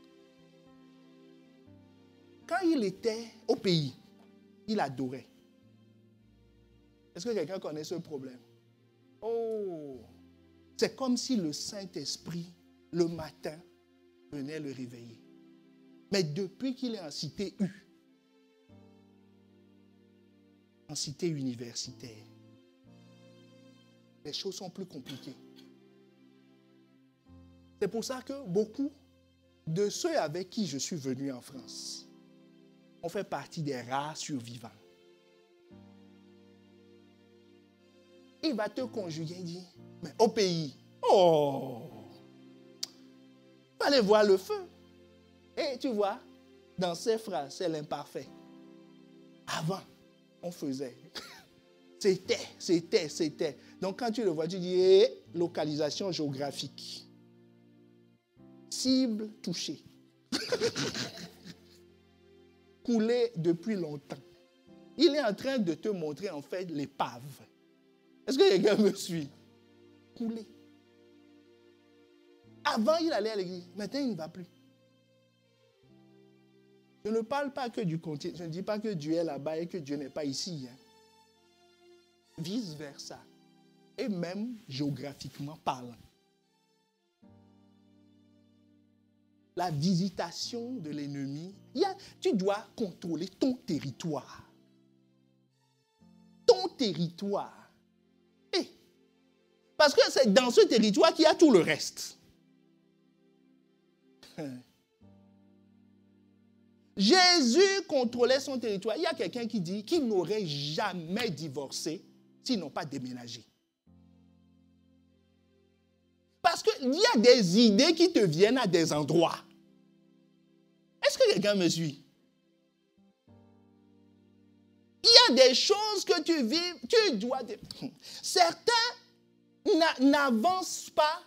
Quand il était au pays, il adorait. Est-ce que quelqu'un connaît ce problème? Oh, c'est comme si le Saint-Esprit, le matin, venait le réveiller. Mais depuis qu'il est en cité U, en cité universitaire, les choses sont plus compliquées. C'est pour ça que beaucoup de ceux avec qui je suis venu en France ont fait partie des rares survivants. Il va te conjuguer et dire, mais au pays, oh, fallait voir le feu. Et tu vois, dans ces phrases, c'est l'imparfait. Avant, on faisait. C'était. Donc quand tu le vois, tu dis, localisation géographique. Cible touchée. Coulé depuis longtemps. Il est en train de te montrer en fait l'épave. Est-ce que quelqu'un me suit? Coulé. Avant, il allait à l'église. Maintenant, il ne va plus. Je ne parle pas que du continent. Je ne dis pas que Dieu est là-bas et que Dieu n'est pas ici. Vice versa. Et même géographiquement parlant. La visitation de l'ennemi, tu dois contrôler ton territoire. Ton territoire. Parce que c'est dans ce territoire qu'il y a tout le reste. Jésus contrôlait son territoire. Il y a quelqu'un qui dit qu'il n'aurait jamais divorcé s'ils n'ont pas déménagé. Parce qu'il y a des idées qui te viennent à des endroits. Est-ce que quelqu'un me suit? Il y a des choses que tu vis, tu dois... Certains n'avancent pas.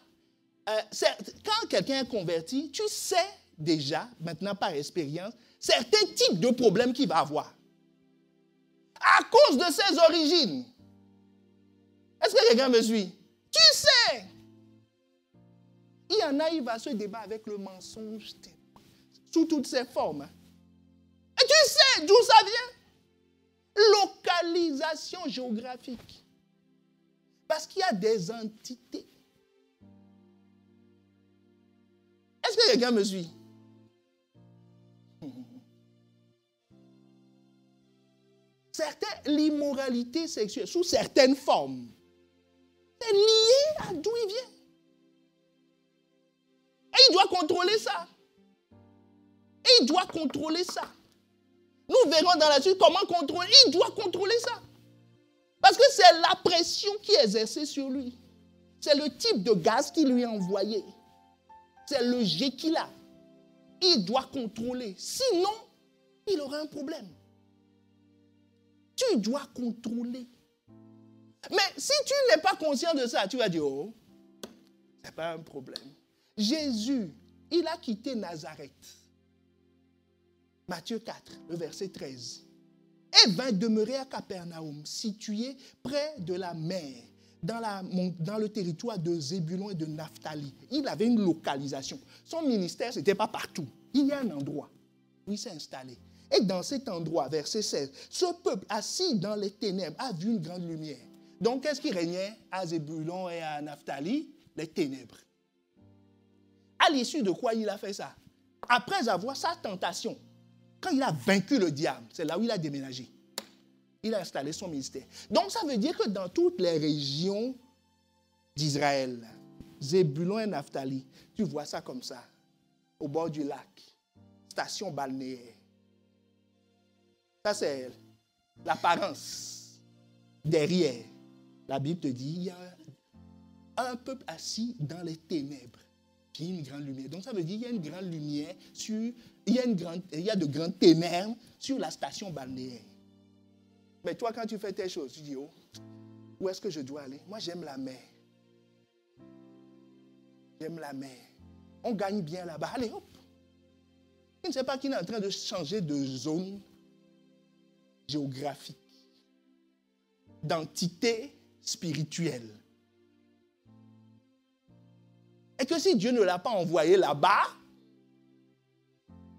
Quand quelqu'un est converti, tu sais déjà, maintenant par expérience, certains types de problèmes qu'il va avoir. À cause de ses origines. Est-ce que quelqu'un me suit? Tu sais. Il y en a, il va se débattre avec le mensonge sous toutes ses formes. Et tu sais d'où ça vient? Localisation géographique. Parce qu'il y a des entités. Est-ce que quelqu'un me suit? L'immoralité sexuelle, sous certaines formes, c'est lié à d'où il vient. Et il doit contrôler ça. Nous verrons dans la suite comment contrôler. Il doit contrôler ça. Parce que c'est la pression qui est exercée sur lui. C'est le type de gaz qui lui est envoyé. C'est le jet qu'il a. Il doit contrôler. Sinon, il aura un problème. Tu dois contrôler. Mais si tu n'es pas conscient de ça, tu vas dire, oh, ce n'est pas un problème. Jésus, il a quitté Nazareth. Matthieu 4, le verset 13. Et vint demeurer à Capernaum, situé près de la mer, dans le territoire de Zébulon et de Naphtali. Il avait une localisation. Son ministère, ce n'était pas partout. Il y a un endroit où il s'est installé. Et dans cet endroit, verset 16, ce peuple assis dans les ténèbres a vu une grande lumière. Donc, qu'est-ce qui régnait à Zébulon et à Naphtali? Les ténèbres. À l'issue de quoi il a fait ça? Après avoir sa tentation, quand il a vaincu le diable, c'est là où il a déménagé. Il a installé son ministère. Donc, ça veut dire que dans toutes les régions d'Israël, Zébulon et Naphtali, tu vois ça comme ça, au bord du lac, station balnéaire. Ça, c'est l'apparence. Derrière, la Bible te dit, il y a un peuple assis dans les ténèbres. Puis une grande lumière. Donc ça veut dire qu'il y a une grande lumière il y a de grandes ténèbres sur la station balnéaire. Mais toi, quand tu fais tes choses, tu dis, oh, où est-ce que je dois aller? Moi, j'aime la mer. J'aime la mer. On gagne bien là-bas. Allez, hop. Il ne sait pas qu'il est en train de changer de zone géographique, d'entité spirituelle. Et que si Dieu ne l'a pas envoyé là-bas,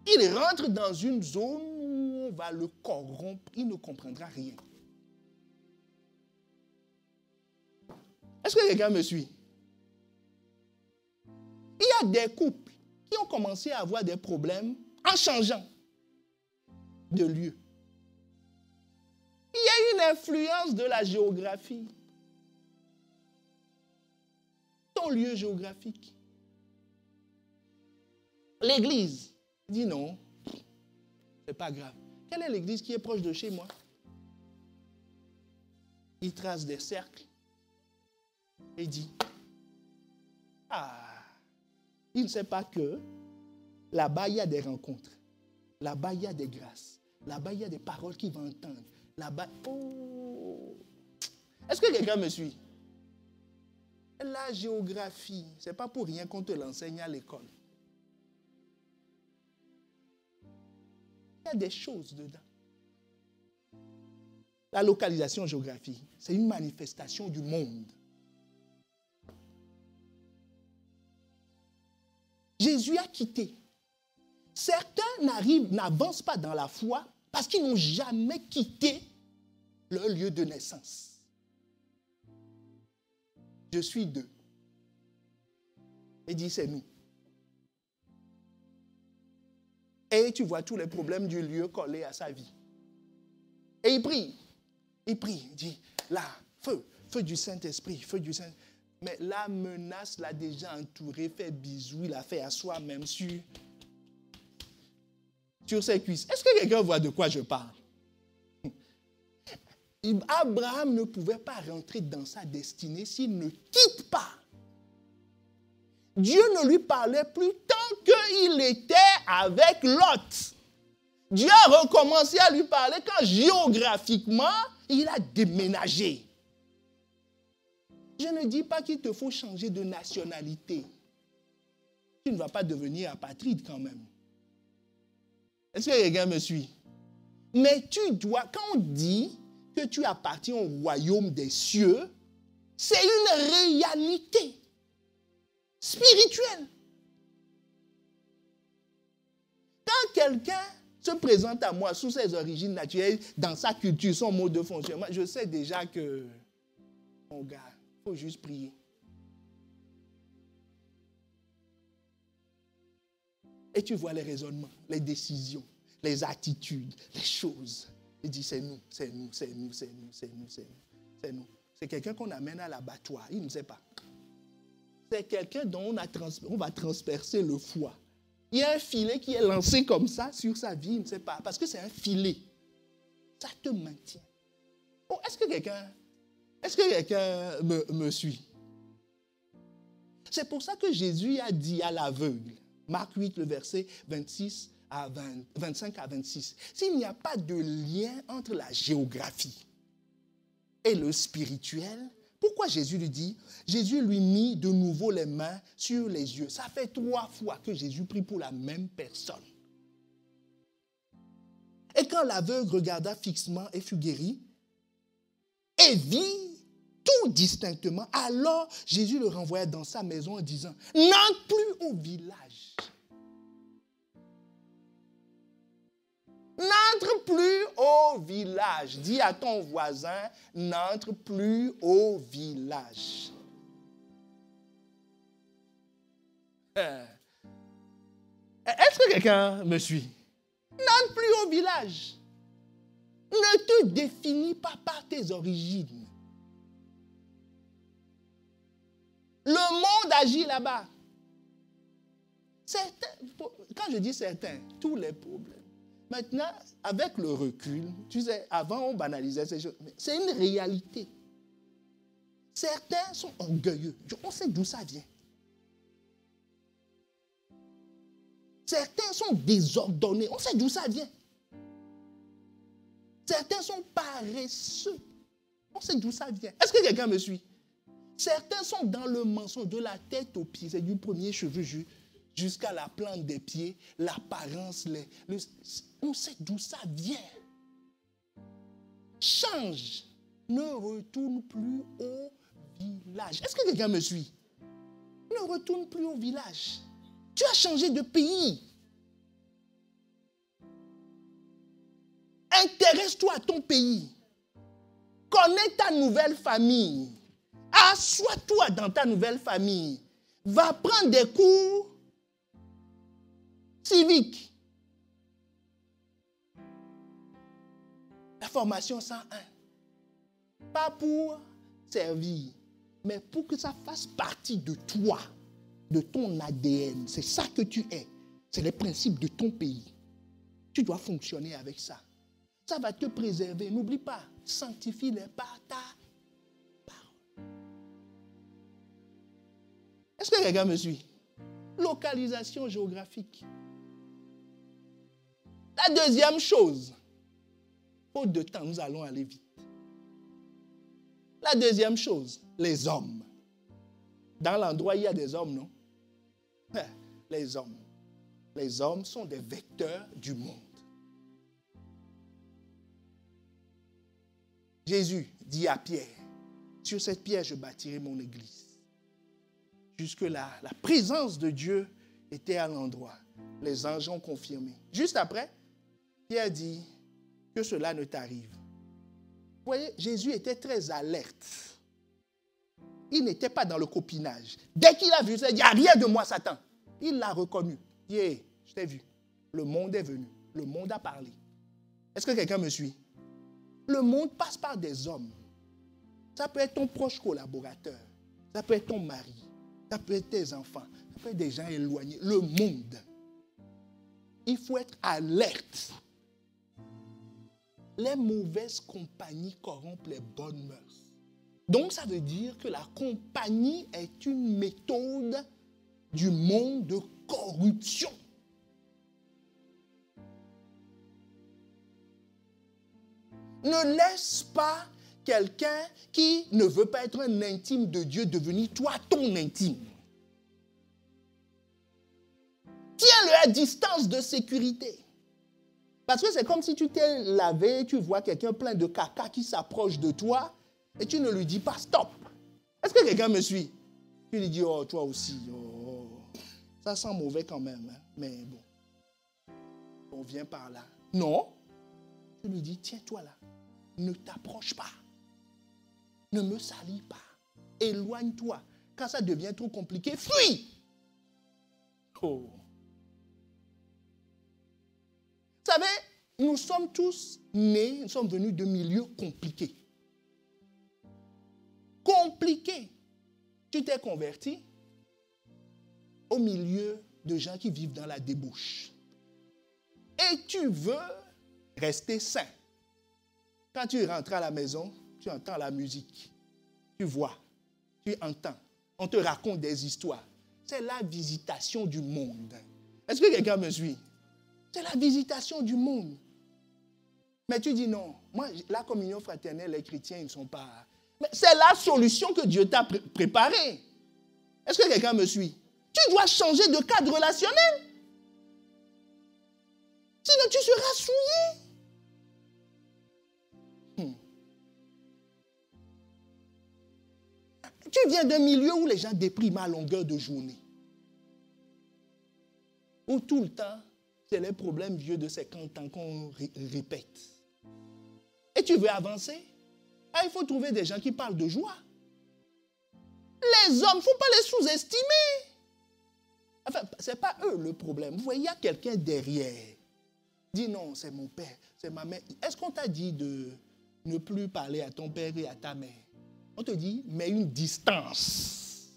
il rentre dans une zone où on va le corrompre, il ne comprendra rien. Est-ce que quelqu'un me suit? Il y a des couples qui ont commencé à avoir des problèmes en changeant de lieu. Il y a une influence de la géographie. Ton lieu géographique. L'église dit non, c'est pas grave. Quelle est l'église qui est proche de chez moi? Il trace des cercles et dit, il ne sait pas que là-bas il y a des rencontres, là-bas il y a des grâces, là-bas il y a des paroles qu'il va entendre, là-bas, oh! Est-ce que quelqu'un me suit? La géographie, ce n'est pas pour rien qu'on te l'enseigne à l'école. Il y a des choses dedans. La localisation géographique, c'est une manifestation du monde. Jésus a quitté. Certains n'avancent pas dans la foi parce qu'ils n'ont jamais quitté leur lieu de naissance. Je suis d'eux. Il dit, c'est nous. Et tu vois tous les problèmes du lieu collés à sa vie. Et il prie. Il dit, là, feu du Saint-Esprit, feu du Saint-Esprit. Mais la menace l'a déjà entouré, fait bisou, il a fait à soi-même sur ses cuisses. Est-ce que quelqu'un voit de quoi je parle? Abraham ne pouvait pas rentrer dans sa destinée s'il ne quitte pas. Dieu ne lui parlait plus tant qu'il était avec Lot. Dieu a recommencé à lui parler quand géographiquement, il a déménagé. Je ne dis pas qu'il te faut changer de nationalité. Tu ne vas pas devenir apatride quand même. Est-ce que quelqu'un me suit? Mais tu dois, quand on dit que tu appartiens au royaume des cieux, c'est une réalité spirituelle. Quand quelqu'un se présente à moi sous ses origines naturelles, dans sa culture, son mode de fonctionnement, je sais déjà que, mon gars, il faut juste prier. Et tu vois les raisonnements, les décisions, les attitudes, les choses. Il dit, c'est nous, c'est nous, c'est nous, c'est nous, c'est nous, c'est nous, c'est nous. C'est quelqu'un qu'on amène à l'abattoir, il ne sait pas. C'est quelqu'un dont on va transpercer le foie. Il y a un filet qui est lancé comme ça sur sa vie, il ne sait pas, parce que c'est un filet. Ça te maintient. Oh, est-ce que quelqu'un me suit? C'est pour ça que Jésus a dit à l'aveugle, Marc 8, le verset 25 à 26, s'il n'y a pas de lien entre la géographie et le spirituel, pourquoi Jésus lui dit? Jésus lui mit de nouveau les mains sur les yeux. Ça fait 3 fois que Jésus prie pour la même personne. Et quand l'aveugle regarda fixement et fut guéri, et vit tout distinctement, alors Jésus le renvoya dans sa maison en disant, n'entre plus au village. N'entre plus au village. Dis à ton voisin, n'entre plus au village. Est-ce que quelqu'un me suit? N'entre plus au village. Ne te définis pas par tes origines. Le monde agit là-bas. Quand je dis certains, tous les problèmes. Maintenant, avec le recul, tu sais, avant on banalisait ces choses, mais c'est une réalité. Certains sont orgueilleux. On sait d'où ça vient. Certains sont désordonnés. On sait d'où ça vient. Certains sont paresseux. On sait d'où ça vient. Est-ce que quelqu'un me suit? Certains sont dans le mensonge de la tête aux pieds. C'est du premier cheveu jusqu'à la plante des pieds, l'apparence. On sait d'où ça vient. Change. Ne retourne plus au village. Est-ce que quelqu'un me suit? Ne retourne plus au village. Tu as changé de pays. Intéresse-toi à ton pays. Connais ta nouvelle famille. Assois-toi dans ta nouvelle famille. Va prendre des cours civiques. La formation 101. Pas pour servir, mais pour que ça fasse partie de toi, de ton ADN. C'est ça que tu es. C'est les principes de ton pays. Tu dois fonctionner avec ça. Ça va te préserver. N'oublie pas, sanctifie-les par ta parole. Est-ce que quelqu'un me suit? Localisation géographique. La deuxième chose, faute de temps, nous allons aller vite. La deuxième chose, les hommes. Dans l'endroit, il y a des hommes, non? Les hommes. Les hommes sont des vecteurs du monde. Jésus dit à Pierre, sur cette pierre, je bâtirai mon église. Jusque-là, la présence de Dieu était à l'endroit. Les anges ont confirmé. Juste après, Pierre dit que cela ne t'arrive. Vous voyez, Jésus était très alerte. Il n'était pas dans le copinage. Dès qu'il a vu ça, il n'y a rien de moi, Satan. Il l'a reconnu. Yeah, je t'ai vu. Le monde est venu. Le monde a parlé. Est-ce que quelqu'un me suit? Le monde passe par des hommes. Ça peut être ton proche collaborateur. Ça peut être ton mari. Ça peut être tes enfants. Ça peut être des gens éloignés. Le monde. Il faut être alerte. Les mauvaises compagnies corrompent les bonnes mœurs. Donc, ça veut dire que la compagnie est une méthode du monde de corruption. Ne laisse pas quelqu'un qui ne veut pas être un intime de Dieu devenir toi ton intime. Tiens-le à distance de sécurité. Parce que c'est comme si tu t'es lavé, tu vois quelqu'un plein de caca qui s'approche de toi et tu ne lui dis pas stop. Est-ce que quelqu'un me suit? Tu lui dis, oh, toi aussi, oh, ça sent mauvais quand même, hein? Mais bon, on vient par là. Non, tu lui dis, tiens-toi là, ne t'approche pas, ne me salis pas, éloigne-toi. Quand ça devient trop compliqué, fuis. Oh. Vous savez, nous sommes tous nés, nous sommes venus de milieux compliqués. Compliqués. Tu t'es converti au milieu de gens qui vivent dans la débauche. Et tu veux rester sain. Quand tu rentres à la maison, tu entends la musique. Tu vois, tu entends. On te raconte des histoires. C'est la visitation du monde. Est-ce que quelqu'un me suit? C'est la visitation du monde. Mais tu dis non. Moi, la communion fraternelle, les chrétiens, ils ne sont pas... Mais c'est la solution que Dieu t'a préparée. Est-ce que quelqu'un me suit? Tu dois changer de cadre relationnel. Sinon, tu seras souillé. Tu viens d'un milieu où les gens dépriment à longueur de journée. Où tout le temps, c'est les problèmes vieux de 50 ans qu'on répète. Et tu veux avancer? Ah, il faut trouver des gens qui parlent de joie. Les hommes, il ne faut pas les sous-estimer. Enfin, ce n'est pas eux le problème. Vous voyez, il y a quelqu'un derrière. Dis non, c'est mon père, c'est ma mère. Est-ce qu'on t'a dit de ne plus parler à ton père et à ta mère? On te dit, mets une distance.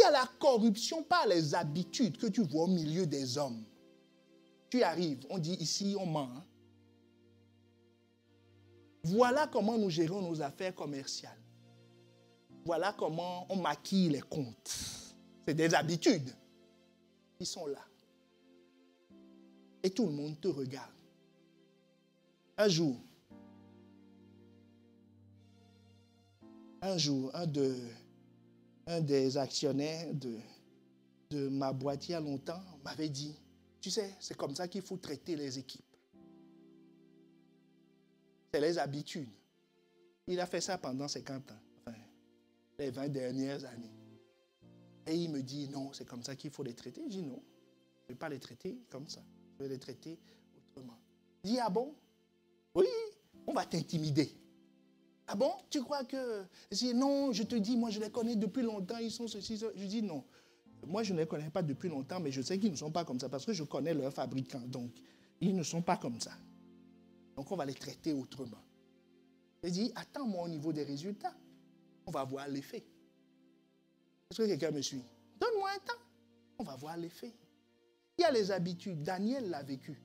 y a la corruption par les habitudes que tu vois au milieu des hommes. Tu arrives, on dit ici, on ment. Hein? Voilà comment nous gérons nos affaires commerciales. Voilà comment on maquille les comptes. C'est des habitudes qui sont là. Et tout le monde te regarde. Un jour, un des actionnaires de ma boîte il y a longtemps m'avait dit, tu sais, c'est comme ça qu'il faut traiter les équipes. C'est les habitudes. Il a fait ça pendant 50 ans, enfin, les 20 dernières années. Et il me dit, non, c'est comme ça qu'il faut les traiter. Je dis, non, je ne vais pas les traiter comme ça. Je vais les traiter autrement. Il dit, ah bon? Oui, on va t'intimider. Ah bon? Tu crois que... Je dis, non, je te dis, moi je les connais depuis longtemps, ils sont ceci, ça. Je dis, non. Moi je ne les connais pas depuis longtemps, mais je sais qu'ils ne sont pas comme ça parce que je connais leurs fabricants. Donc, ils ne sont pas comme ça. Donc, on va les traiter autrement. Je dis, attends-moi au niveau des résultats. On va voir l'effet. Est-ce que quelqu'un me suit? Donne-moi un temps. On va voir l'effet. Il y a les habitudes. Daniel l'a vécu.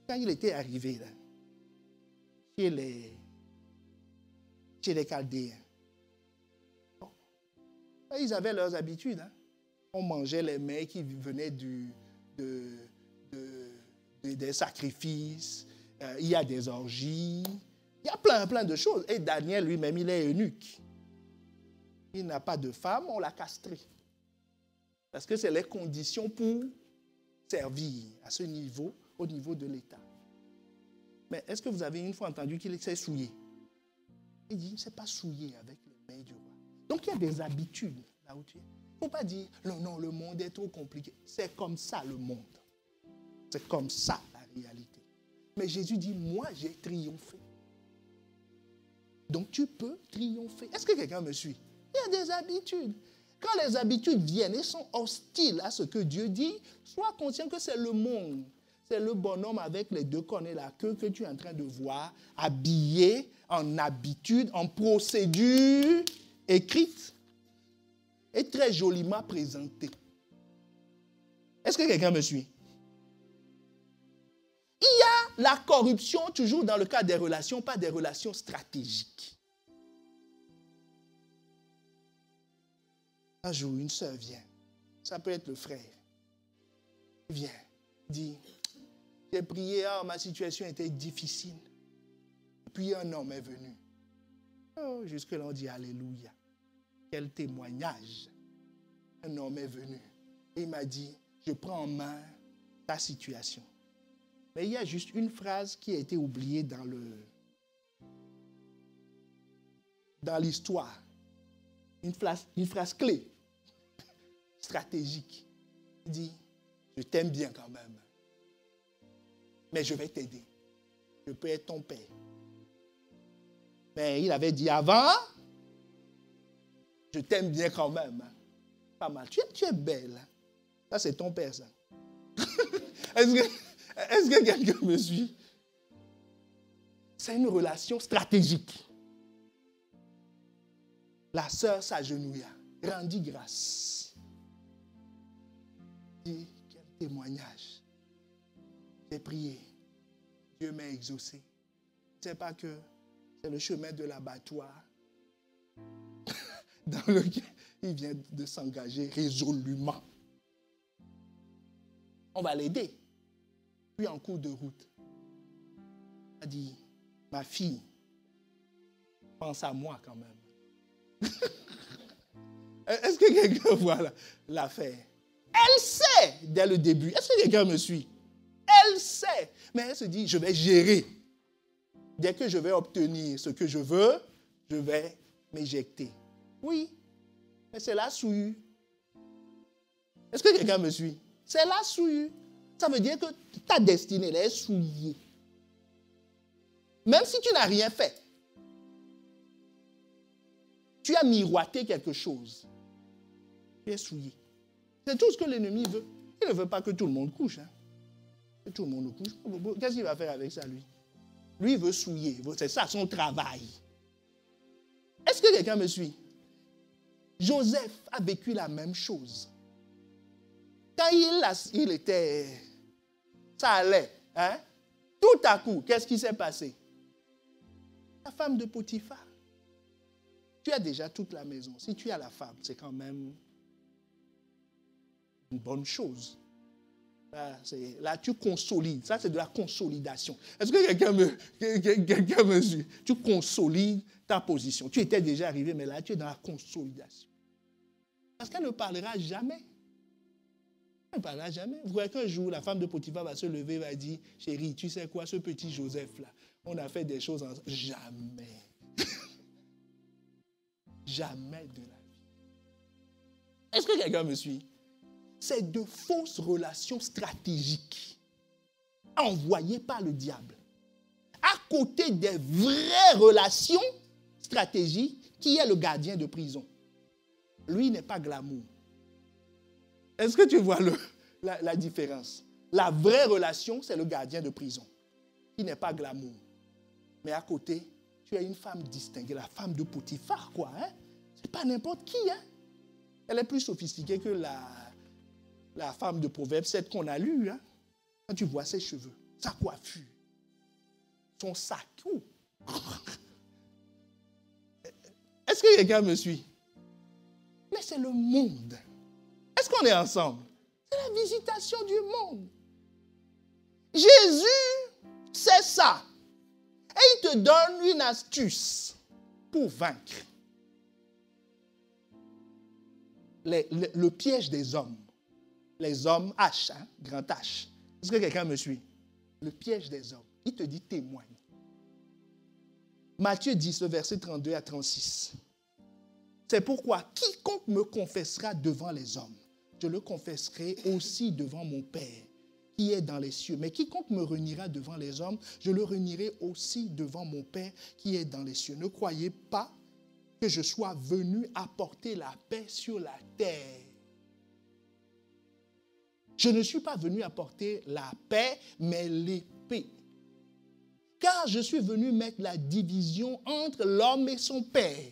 Quand il était arrivé là, chez les Chaldéens. Bon. Ils avaient leurs habitudes. Hein. On mangeait les mets qui venaient des sacrifices. Il y a des orgies. Il y a plein de choses. Et Daniel lui-même, il est eunuque. Il n'a pas de femme, on l'a castré. Parce que c'est les conditions pour servir à ce niveau, au niveau de l'État. Mais est-ce que vous avez une fois entendu qu'il s'est souillé? Il dit, c'est pas souillé avec le mains du roi. Donc il y a des habitudes là où tu es. Il ne faut pas dire, non, le monde est trop compliqué. C'est comme ça le monde. C'est comme ça la réalité. Mais Jésus dit, moi j'ai triomphé. Donc tu peux triompher. Est-ce que quelqu'un me suit? Il y a des habitudes. Quand les habitudes viennent et sont hostiles à ce que Dieu dit, sois conscient que c'est le monde. C'est le bonhomme avec les deux cornes et la queue que tu es en train de voir, habillé en habitude, en procédure écrite et très joliment présenté. Est-ce que quelqu'un me suit? Il y a la corruption toujours dans le cas des relations, pas des relations stratégiques. Un jour, une sœur vient. Ça peut être le frère. Il vient, dit, j'ai prié, ma situation était difficile. Puis un homme est venu. Oh, jusque-là, on dit Alléluia. Quel témoignage. Un homme est venu. Et il m'a dit, je prends en main ta situation. Mais il y a juste une phrase qui a été oubliée dans l'histoire. Une phrase clé, stratégique. Il dit, je t'aime bien quand même, mais je vais t'aider. Je peux être ton père. Mais il avait dit avant, je t'aime bien quand même. Pas mal. Tu es belle. Ça, c'est ton père, ça. Est-ce que quelqu'un me suit? C'est une relation stratégique. La sœur s'agenouilla, rendit grâce. Dit, quel témoignage. J'ai prié. Dieu m'a exaucé. Ce n'est pas que c'est le chemin de l'abattoir dans lequel il vient de s'engager résolument. On va l'aider. Puis en cours de route, il a dit, ma fille, pense à moi quand même. Est-ce que quelqu'un voit l'affaire? Elle sait dès le début. Est-ce que quelqu'un me suit? Elle sait. Mais elle se dit, je vais gérer. Dès que je vais obtenir ce que je veux, je vais m'éjecter. Oui, mais c'est la souillure. Est-ce que quelqu'un me suit? C'est la souillure. Ça veut dire que ta destinée, elle est souillée. Même si tu n'as rien fait. Tu as miroité quelque chose. Tu es souillé. C'est tout ce que l'ennemi veut. Il ne veut pas que tout le monde couche. Hein. Que tout le monde couche. Qu'est-ce qu'il va faire avec ça, lui? Lui, il veut souiller. C'est ça son travail. Est-ce que quelqu'un me suit? Joseph a vécu la même chose. Quand il était... Ça allait. Hein? Tout à coup, qu'est-ce qui s'est passé? La femme de Potiphar. Tu as déjà toute la maison. Si tu as la femme, c'est quand même une bonne chose. Là, tu consolides. Ça, c'est de la consolidation. Est-ce que quelqu'un me suit? Tu consolides ta position. Tu étais déjà arrivé, mais là, tu es dans la consolidation. Parce qu'elle ne parlera jamais. Elle ne parlera jamais. Vous voyez qu'un jour, la femme de Potiphar va se lever et va dire, chérie, tu sais quoi, ce petit Joseph-là, on a fait des choses ensemble. Jamais. Jamais de la vie. Est-ce que quelqu'un me suit? C'est de fausses relations stratégiques envoyées par le diable. À côté des vraies relations stratégiques, qui est le gardien de prison? Lui n'est pas glamour. Est-ce que tu vois la différence? La vraie relation, c'est le gardien de prison, qui n'est pas glamour. Mais à côté, tu as une femme distinguée, la femme de Potiphar, quoi. Hein? C'est pas n'importe qui. Hein? Elle est plus sophistiquée que la femme de Proverbe 7 qu'on a lu. Hein? Quand tu vois ses cheveux, sa coiffure, son sac. Est-ce que quelqu'un me suit? Mais c'est le monde. Est-ce qu'on est ensemble? C'est la visitation du monde. Jésus, c'est ça. Et il te donne une astuce pour vaincre le piège des hommes. Les hommes H, hein, grand H. Est-ce que quelqu'un me suit? Le piège des hommes. Il te dit témoigne. Matthieu 10, le verset 32 à 36. C'est pourquoi quiconque me confessera devant les hommes, je le confesserai aussi devant mon Père qui est dans les cieux. Mais quiconque me reniera devant les hommes, je le renierai aussi devant mon Père qui est dans les cieux. Ne croyez pas que je sois venu apporter la paix sur la terre. Je ne suis pas venu apporter la paix, mais l'épée. Car je suis venu mettre la division entre l'homme et son père,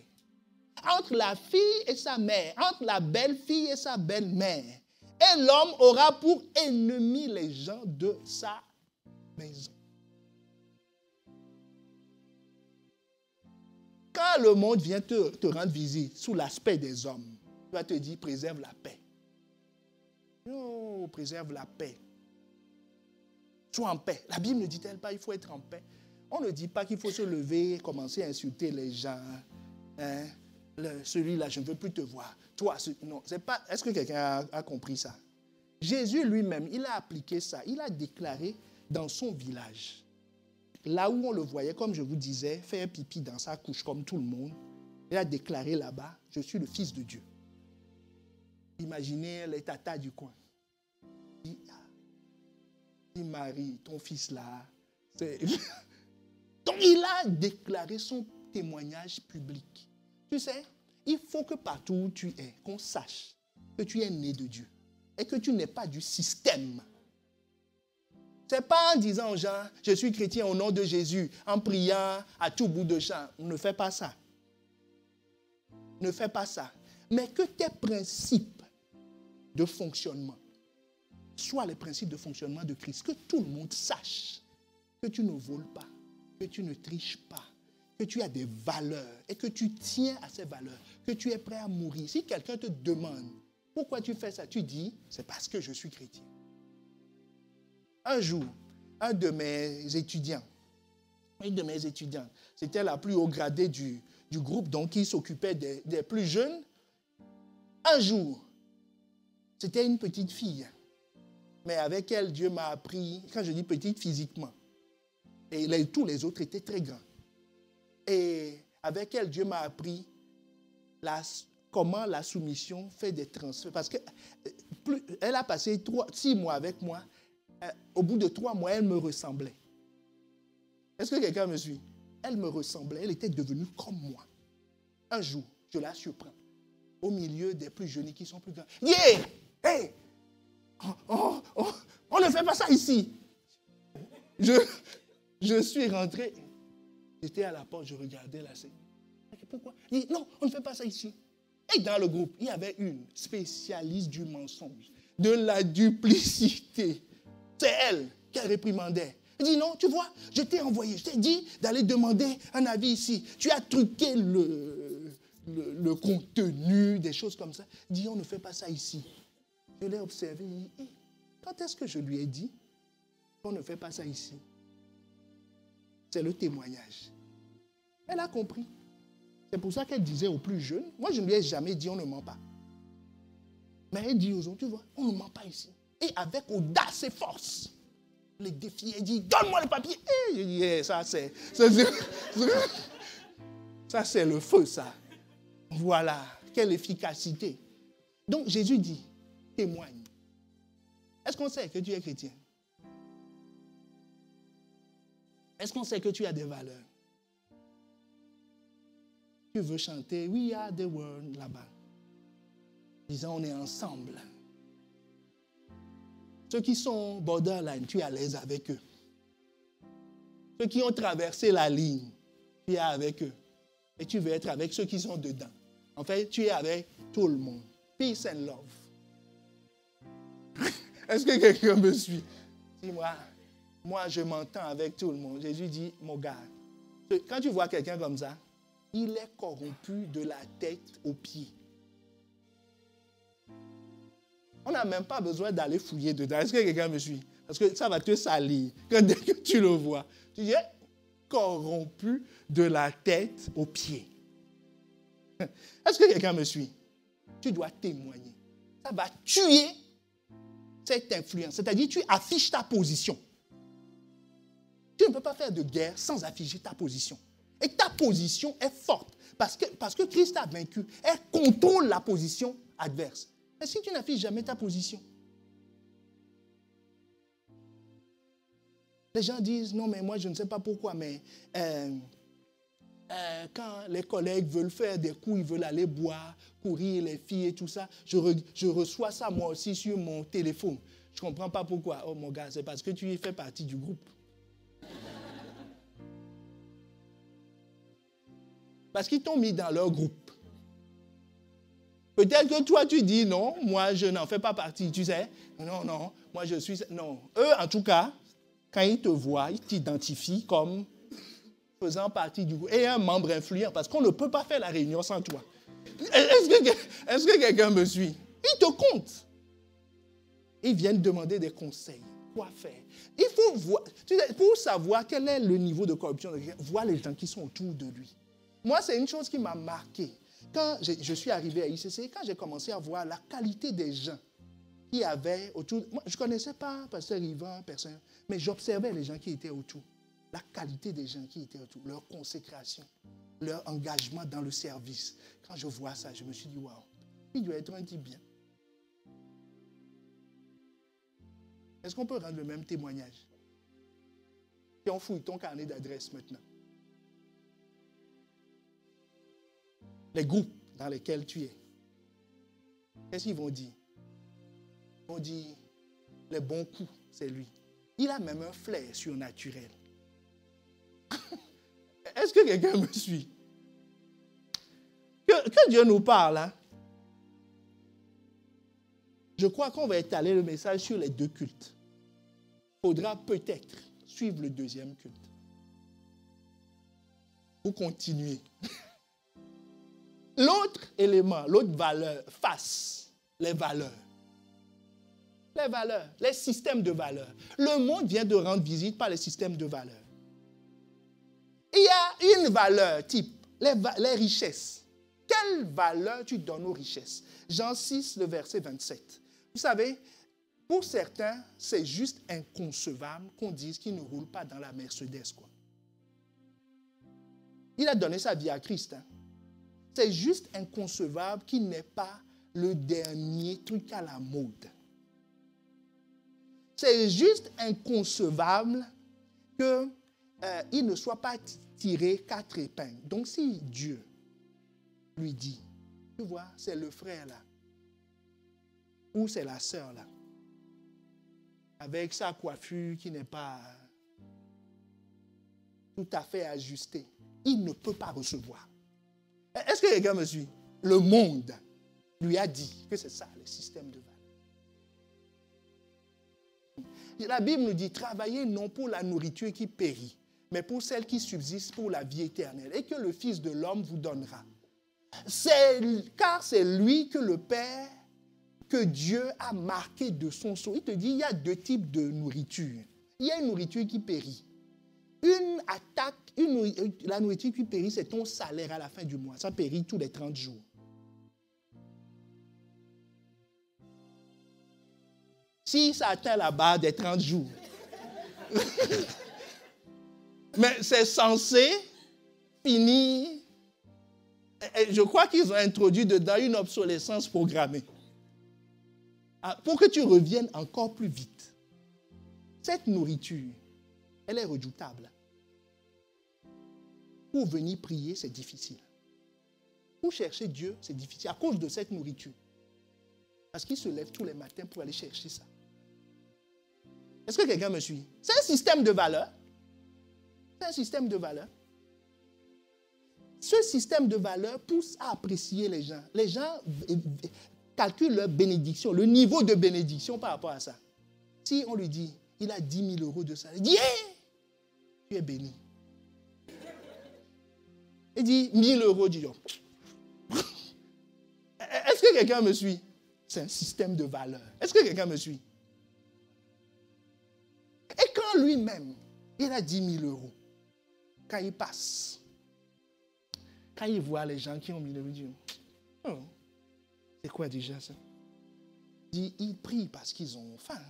entre la fille et sa mère, entre la belle-fille et sa belle-mère. Et l'homme aura pour ennemi les gens de sa maison. Quand le monde vient te rendre visite sous l'aspect des hommes, tu vas te dire, préserve la paix. Oh, préserve la paix. Sois en paix. La Bible ne dit-elle pas qu'il faut être en paix? On ne dit pas qu'il faut se lever et commencer à insulter les gens. Hein? Celui-là, je ne veux plus te voir. Toi, non, c'est pas. Est-ce que quelqu'un a compris ça? Jésus lui-même, il a appliqué ça. Il a déclaré dans son village, là où on le voyait, comme je vous disais, faire pipi dans sa couche comme tout le monde. Il a déclaré là-bas, je suis le Fils de Dieu. Imaginez les tatas du coin. Il Marie, ton fils là. Donc il a déclaré son témoignage public. Tu sais, il faut que partout où tu es, qu'on sache que tu es né de Dieu et que tu n'es pas du système. Ce n'est pas en disant aux gens, je suis chrétien au nom de Jésus, en priant à tout bout de champ. Ne fais pas ça. Ne fais pas ça. Mais que tes principes de fonctionnement soient les principes de fonctionnement de Christ. Que tout le monde sache que tu ne voles pas, que tu ne triches pas, que tu as des valeurs et que tu tiens à ces valeurs, que tu es prêt à mourir. Si quelqu'un te demande pourquoi tu fais ça, tu dis, c'est parce que je suis chrétien. Un jour, un de mes étudiants, c'était la plus haut gradée du groupe, donc qui s'occupait des plus jeunes. Un jour, c'était une petite fille, mais avec elle, Dieu m'a appris, quand je dis petite, physiquement, et tous les autres étaient très grands. Et avec elle, Dieu m'a appris comment la soumission fait des transferts. Parce qu'elle a passé 6 mois avec moi. Au bout de 3 mois, elle me ressemblait. Est-ce que quelqu'un me suit? Elle me ressemblait, elle était devenue comme moi. Un jour, je la surprends au milieu des plus jeunes qui sont plus grands. Yeah! Hey! On ne fait pas ça ici. Je suis rentré. J'étais à la porte, je regardais la scène. Pourquoi? Il dit, non, on ne fait pas ça ici. Et dans le groupe, il y avait une spécialiste du mensonge, de la duplicité. C'est elle qu'elle réprimandait. Elle dit non, tu vois, je t'ai envoyé, je t'ai dit d'aller demander un avis ici. Tu as truqué le contenu, des choses comme ça. Elle dit on ne fait pas ça ici. Je l'ai observé, je dis, quand est-ce que je lui ai dit qu'on ne fait pas ça ici? C'est le témoignage. Elle a compris. C'est pour ça qu'elle disait aux plus jeunes, moi je ne lui ai jamais dit on ne ment pas. Mais elle dit aux autres, tu vois, on ne ment pas ici. Et avec audace et force, les défier, elle dit, donne-moi le papier. Et je dis, ça c'est le feu, ça. Voilà, quelle efficacité. Donc Jésus dit, témoigne. Est-ce qu'on sait que tu es chrétien? Est-ce qu'on sait que tu as des valeurs? Tu veux chanter, we are the world, là-bas. Disons, on est ensemble. Ceux qui sont borderline, tu es à l'aise avec eux. Ceux qui ont traversé la ligne, tu es avec eux. Et tu veux être avec ceux qui sont dedans. En fait, tu es avec tout le monde. Peace and love. Est-ce que quelqu'un me suit? Moi, je m'entends avec tout le monde. Jésus dit, mon gars, quand tu vois quelqu'un comme ça, il est corrompu de la tête aux pieds. On n'a même pas besoin d'aller fouiller dedans. Est-ce que quelqu'un me suit? Parce que ça va te salir. Dès que tu le vois, tu dis, corrompu de la tête aux pieds. Est-ce que quelqu'un me suit? Tu dois témoigner. Ça va tuer cette influence. C'est-à-dire, tu affiches ta position. Tu ne peux pas faire de guerre sans afficher ta position. Et ta position est forte. Parce que Christ a vaincu. Elle contrôle la position adverse. Mais si tu n'affiches jamais ta position, les gens disent, non, mais moi, je ne sais pas pourquoi, mais quand les collègues veulent faire des coups, ils veulent aller boire, courir, les filles et tout ça, je reçois ça moi aussi sur mon téléphone. Je ne comprends pas pourquoi. Oh mon gars, c'est parce que tu fais partie du groupe. Parce qu'ils t'ont mis dans leur groupe. Peut-être que toi, tu dis non, moi, je n'en fais pas partie, tu sais. Non, moi, je suis... Non. Eux, en tout cas, quand ils te voient, ils t'identifient comme faisant partie du groupe. Et un membre influent, parce qu'on ne peut pas faire la réunion sans toi. Est-ce que quelqu'un me suit? Ils te comptent. Ils viennent demander des conseils. Quoi faire? Il faut voir... Tu sais, pour savoir quel est le niveau de corruption de quelqu'un, voir les gens qui sont autour de lui. Moi, c'est une chose qui m'a marqué. Quand je suis arrivé à ICC, quand j'ai commencé à voir la qualité des gens qui avaient autour... Moi, je ne connaissais pas Pasteur Yvan, personne, mais j'observais les gens qui étaient autour. La qualité des gens qui étaient autour, leur consécration, leur engagement dans le service. Quand je vois ça, je me suis dit, waouh, il doit être un type bien. Est-ce qu'on peut rendre le même témoignage? Et on fouille ton carnet d'adresse maintenant. Les groupes dans lesquels tu es. Qu'est-ce qu'ils vont dire? Ils vont dire, les bons coups, c'est lui. Il a même un flair surnaturel. Est-ce que quelqu'un me suit? Que Dieu nous parle, hein? Je crois qu'on va étaler le message sur les deux cultes. Il faudra peut-être suivre le deuxième culte. Pour continuer. L'autre élément, l'autre valeur, face, les valeurs. Les valeurs, les systèmes de valeurs. Le monde vient de rendre visite par les systèmes de valeurs. Il y a une valeur type, les richesses. Quelle valeur tu donnes aux richesses? Jean 6, le verset 27. Vous savez, pour certains, c'est juste inconcevable qu'on dise qu'ils ne roulent pas dans la Mercedes, quoi. Il a donné sa vie à Christ, hein. C'est juste inconcevable qu'il n'ait pas le dernier truc à la mode. C'est juste inconcevable qu'il ne soit pas tiré 4 épingles. Donc si Dieu lui dit, tu vois, c'est le frère là, ou c'est la sœur là, avec sa coiffure qui n'est pas tout à fait ajustée, il ne peut pas recevoir. Est-ce que quelqu'un me suit? le monde lui a dit que c'est ça le système de valeurs. La Bible nous dit, travaillez non pour la nourriture qui périt, mais pour celle qui subsiste pour la vie éternelle, et que le Fils de l'homme vous donnera. Car c'est lui que le Père, que Dieu a marqué de son sceau. Il te dit, il y a deux types de nourriture. Il y a une nourriture qui périt. La nourriture qui périt, c'est ton salaire à la fin du mois. Ça périt tous les 30 jours. Si ça atteint la barre des 30 jours. Mais c'est censé finir. Et je crois qu'ils ont introduit dedans une obsolescence programmée. Pour que tu reviennes encore plus vite. Cette nourriture, elle est redoutable. Pour venir prier, c'est difficile. Pour chercher Dieu, c'est difficile à cause de cette nourriture. Parce qu'il se lève tous les matins pour aller chercher ça. Est-ce que quelqu'un me suit? C'est un système de valeurs. C'est un système de valeurs. Ce système de valeurs pousse à apprécier les gens. Les gens calculent leur bénédiction, le niveau de bénédiction par rapport à ça. Si on lui dit, il a 10 000 euros de salaire, il dit, hey, tu es béni. Il dit, 1 000 euros, dis donc. Est-ce que quelqu'un me suit? C'est un système de valeurs. Est-ce que quelqu'un me suit? Et quand lui-même, il a 10 000 euros, quand il passe, quand il voit les gens qui ont 1 000 euros, il dit, oh, c'est quoi déjà ça? Il dit, ils prient parce qu'ils ont faim.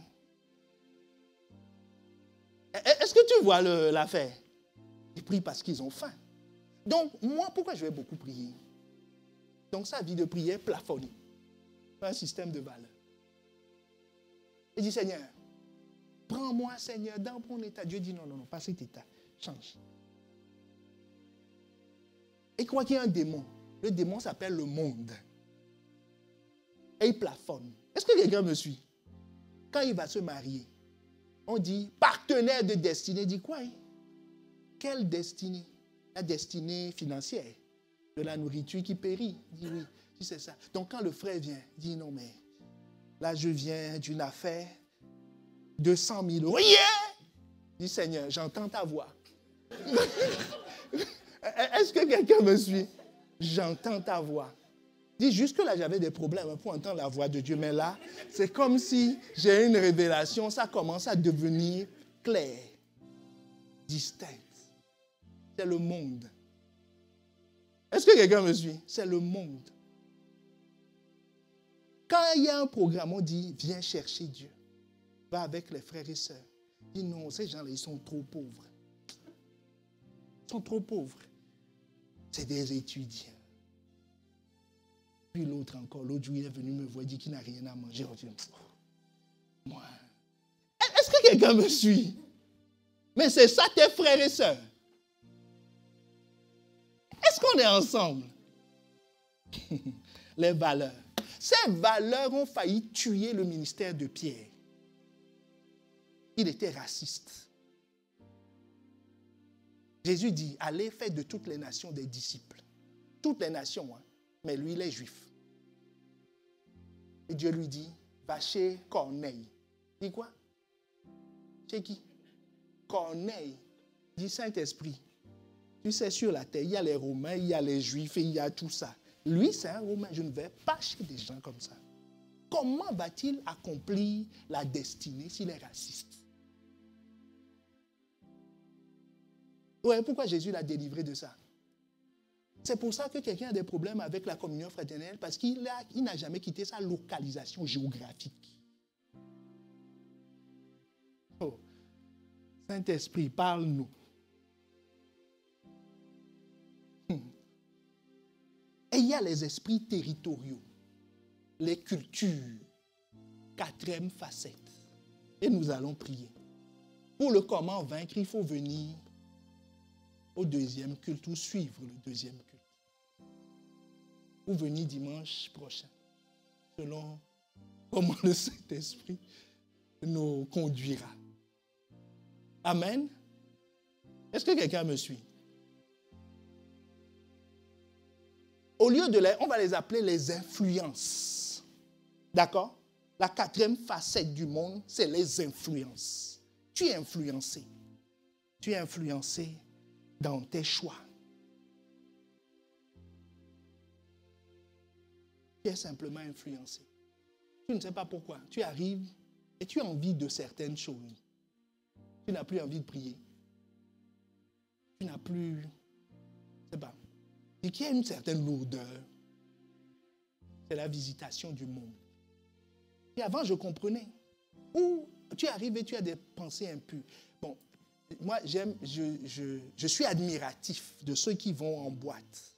Est-ce que tu vois l'affaire? Ils prient parce qu'ils ont faim. Donc, moi, pourquoi je vais beaucoup prier? Donc, sa vie de prière plafonnée. Un système de valeurs. Il dit, Seigneur, prends-moi, Seigneur, dans mon état. Dieu dit, non, pas cet état. Change. Et quoi qu'il y a un démon. Le démon s'appelle le monde. Et il plafonne. Est-ce que quelqu'un me suit? Quand il va se marier, on dit partenaire de destinée. Il dit quoi? Quelle destinée? La destinée financière. De la nourriture qui périt. Il dit oui, c'est ça. Donc quand le frère vient, il dit non mais là je viens d'une affaire, 200 000 euros. Yeah! Il dit Seigneur, j'entends ta voix. Est-ce que quelqu'un me suit? J'entends ta voix. Dis, jusque-là, j'avais des problèmes pour entendre la voix de Dieu. Mais là, c'est comme si j'ai une révélation. Ça commence à devenir clair, distinct. C'est le monde. Est-ce que quelqu'un me suit? C'est le monde. Quand il y a un programme, on dit, viens chercher Dieu. Va avec les frères et sœurs. Dis, non, ces gens-là, ils sont trop pauvres. Ils sont trop pauvres. C'est des étudiants. Puis l'autre encore, l'autre jour, il est venu me voir, il dit qu'il n'a rien à manger. Je dis, moi. Est-ce que quelqu'un me suit? Mais c'est ça tes frères et sœurs. Est-ce qu'on est ensemble? Les valeurs. Ces valeurs ont failli tuer le ministère de Pierre. Il était raciste. Jésus dit, allez faire de toutes les nations des disciples. Toutes les nations, hein. Mais lui, il est juif. Et Dieu lui dit, va chez Corneille. Il dit quoi? Chez qui? Corneille. Il dit Saint-Esprit. Tu sais, sur la terre, il y a les Romains, il y a les Juifs et il y a tout ça. Lui, c'est un Romain. Je ne vais pas chez des gens comme ça. Comment va-t-il accomplir la destinée s'il est raciste? Ouais, pourquoi Jésus l'a délivré de ça? C'est pour ça que quelqu'un a des problèmes avec la communion fraternelle, parce qu'il n'a jamais quitté sa localisation géographique. Oh, Saint-Esprit, parle-nous. Et il y a les esprits territoriaux, les cultures, 4e facette. Et nous allons prier. Pour le comment vaincre, il faut venir au 2e culte ou suivre le 2e culte. Ou venir dimanche prochain, selon comment le Saint-Esprit nous conduira. Amen. Est-ce que quelqu'un me suit? Au lieu de on va les appeler les influences. D'accord? La quatrième facette du monde, c'est les influences. Tu es influencé. Tu es influencé dans tes choix. Tu es simplement influencé. Tu ne sais pas pourquoi. Tu arrives et tu as envie de certaines choses. Tu n'as plus envie de prier. Tu n'as plus... Je ne sais pas. Et qu'il y a une certaine lourdeur. C'est la visitation du monde. Et avant, je comprenais. Ou tu arrives et tu as des pensées impures. Bon, moi, je suis admiratif de ceux qui vont en boîte.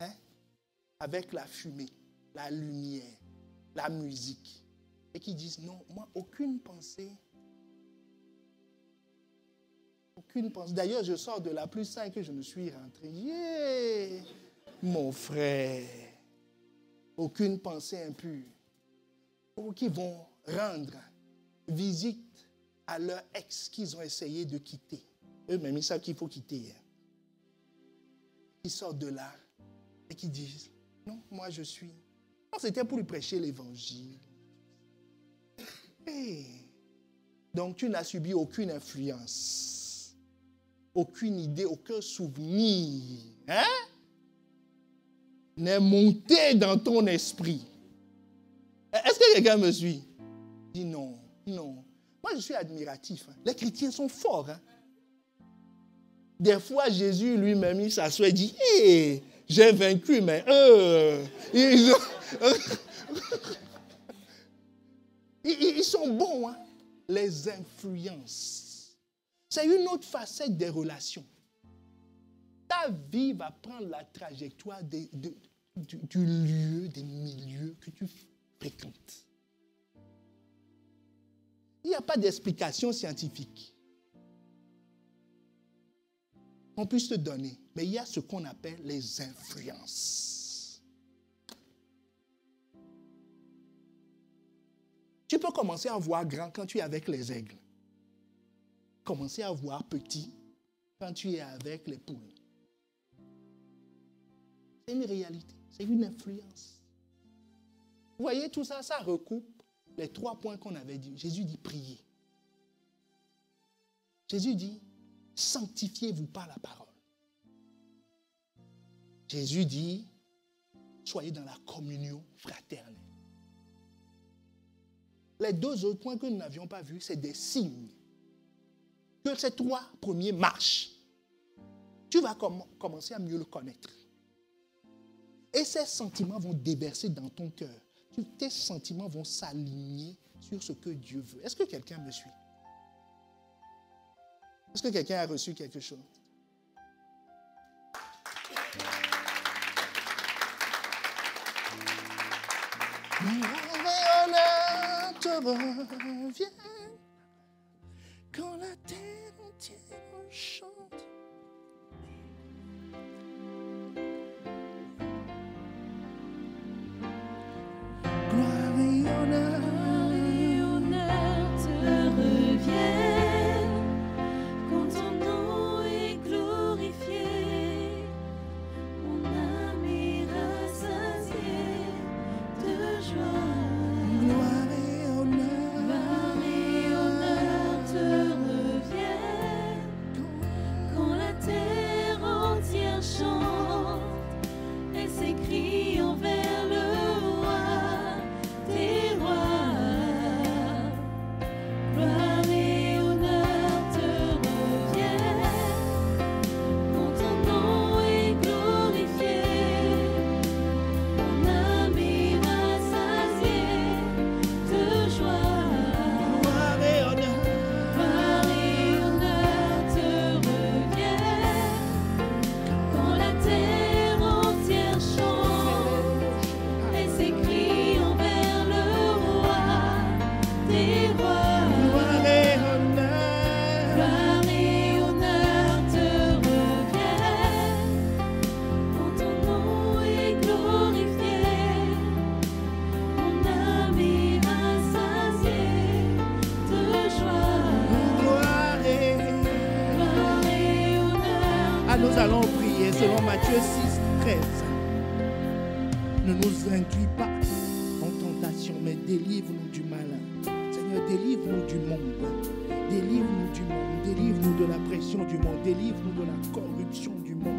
Hein? Avec la fumée, la lumière, la musique. Et qui disent, non, moi, aucune pensée. Aucune pensée. D'ailleurs, je sors de la plus sainte que je me suis rentré. Yeah! Mon frère. Aucune pensée impure. Ou qui vont rendre visite à leur ex qu'ils ont essayé de quitter. Eux-mêmes, ils savent qu'il faut quitter. Ils sortent de là et qui disent, non, moi je suis... Non, c'était pour lui prêcher l'évangile. Hey. Donc tu n'as subi aucune influence, aucune idée, aucun souvenir. Hein? N'est monté dans ton esprit. Est-ce que quelqu'un me suit? Dis non, non. Moi, je suis admiratif. Hein. Les chrétiens sont forts. Hein. Des fois, Jésus lui-même, il s'assoit et dit, hey, j'ai vaincu, mais ils sont bons. Hein. Les influences. C'est une autre facette des relations. Ta vie va prendre la trajectoire du lieu, des milieux que tu fréquentes. Il n'y a pas d'explication scientifique qu'on puisse te donner, mais il y a ce qu'on appelle les influences. Tu peux commencer à voir grand quand tu es avec les aigles. Commencer à voir petit quand tu es avec les poules. C'est une réalité, c'est une influence. Vous voyez, tout ça, ça recoupe les 3 points qu'on avait dit. Jésus dit priez. Jésus dit sanctifiez-vous par la parole. Jésus dit soyez dans la communion fraternelle. Les 2 autres points que nous n'avions pas vus, c'est des signes. Que ces 3 premiers marchent. Tu vas commencer à mieux le connaître. Et ces sentiments vont déverser dans ton cœur. Tes sentiments vont s'aligner sur ce que Dieu veut. Est-ce que quelqu'un me suit? Est-ce que quelqu'un a reçu quelque chose? Te revient quand la terre entière chante. Gloire et honneur te reviennent quand ton nom est glorifié. Mon âme est rassasiée de joie. Gloire et honneur te reviennent quand la terre entière chante et s'écrie envers le roi des rois. Gloire et honneur te reviennent quand ton nom est glorifié. Mon âme est rassasiée de joie. Gloire et honneur te reviennent quand la terre entière chante et s'écrie envers le roi des rois. Gloire et honneur te reviennent quand ton nom est glorifié. Mon âme est rassasiée de joie. Gloire et honneur. Ah, nous allons prier selon Matthieu 6, 13. Ne nous induis pas en tentation, mais délivre-nous du malin. Seigneur, délivre-nous du monde. Délivre-nous du monde. Délivre-nous de la pression du monde. Délivre-nous de la corruption du monde.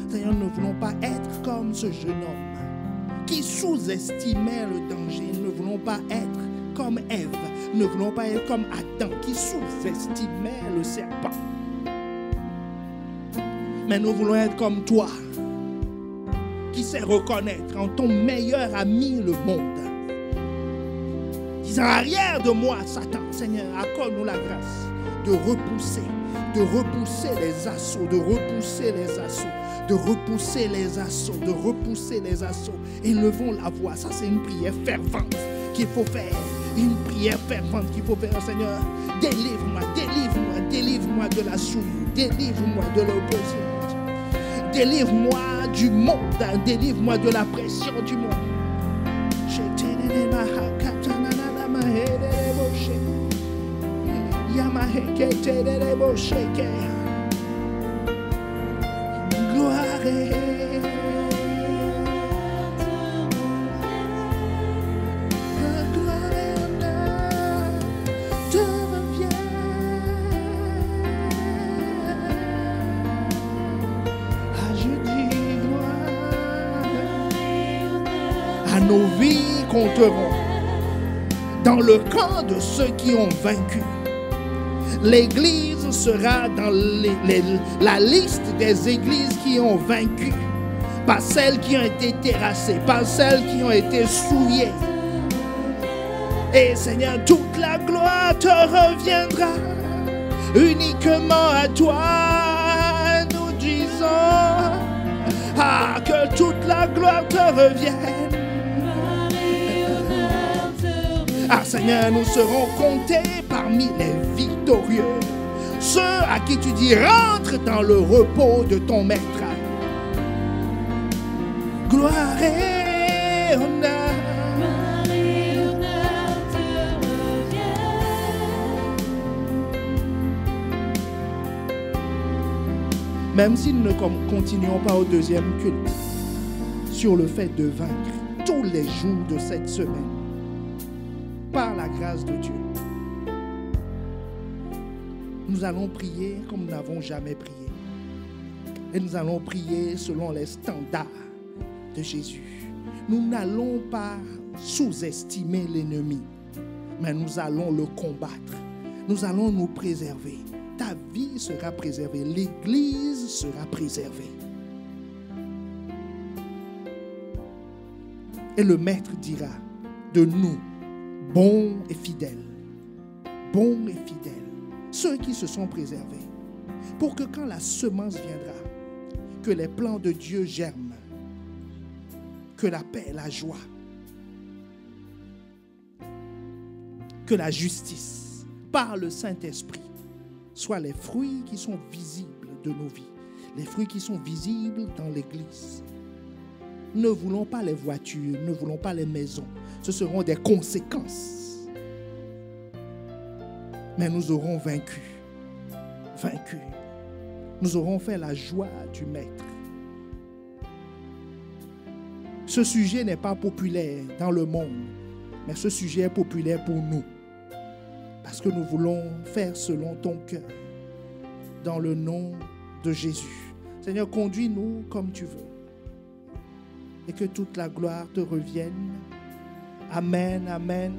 Seigneur, nous ne voulons pas être comme ce jeune homme qui sous-estimait le danger. Nous ne voulons pas être comme Ève. Nous ne voulons pas être comme Adam qui sous-estimait le serpent. Mais nous voulons être comme toi, qui sait reconnaître en ton meilleur ami le monde. Disant, arrière de moi, Satan, Seigneur, accorde-nous la grâce de repousser les assauts, de repousser les assauts, de repousser les assauts, de repousser les assauts. Élevons la voix, ça c'est une prière fervente qu'il faut faire. Une prière fervente qu'il faut faire, Seigneur. Délivre-moi, délivre-moi, délivre-moi de la souillure, délivre-moi de l'opposition. Délivre-moi du monde, délivre-moi de la pression du monde. Gloire. Nos vies compteront dans le camp de ceux qui ont vaincu. L'Église sera dans la liste des églises qui ont vaincu, pas celles qui ont été terrassées, pas celles qui ont été souillées. Et Seigneur, toute la gloire te reviendra, uniquement à toi nous disons, que toute la gloire te revienne. Seigneur, nous serons comptés parmi les victorieux, ceux à qui tu dis rentre dans le repos de ton maître. Gloire et honneur. Même si nous ne continuons pas au deuxième culte sur le fait de vaincre tous les jours de cette semaine, par la grâce de Dieu, nous allons prier comme nous n'avons jamais prié. Et nous allons prier selon les standards de Jésus. Nous n'allons pas sous-estimer l'ennemi, mais nous allons le combattre. Nous allons nous préserver. Ta vie sera préservée. L'Église sera préservée. Et le Maître dira de nous, bons et fidèles, ceux qui se sont préservés, pour que quand la semence viendra, que les plans de Dieu germent, que la paix, la joie, que la justice, par le Saint-Esprit, soient les fruits qui sont visibles de nos vies, les fruits qui sont visibles dans l'Église. Nous ne voulons pas les voitures, nous ne voulons pas les maisons. Ce seront des conséquences. Mais nous aurons vaincu. Nous aurons fait la joie du Maître. Ce sujet n'est pas populaire dans le monde, mais ce sujet est populaire pour nous. Parce que nous voulons faire selon ton cœur, dans le nom de Jésus. Seigneur, conduis-nous comme tu veux. Et que toute la gloire te revienne. Amen, amen.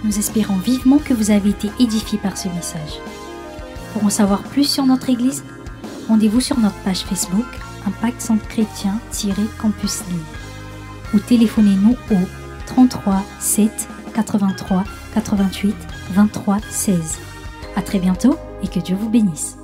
Nous espérons vivement que vous avez été édifiés par ce message. Pour en savoir plus sur notre Église, rendez-vous sur notre page Facebook Impact Centre Chrétien-Campus Lille ou téléphonez-nous au 33 7 83 88 23 16. À très bientôt et que Dieu vous bénisse.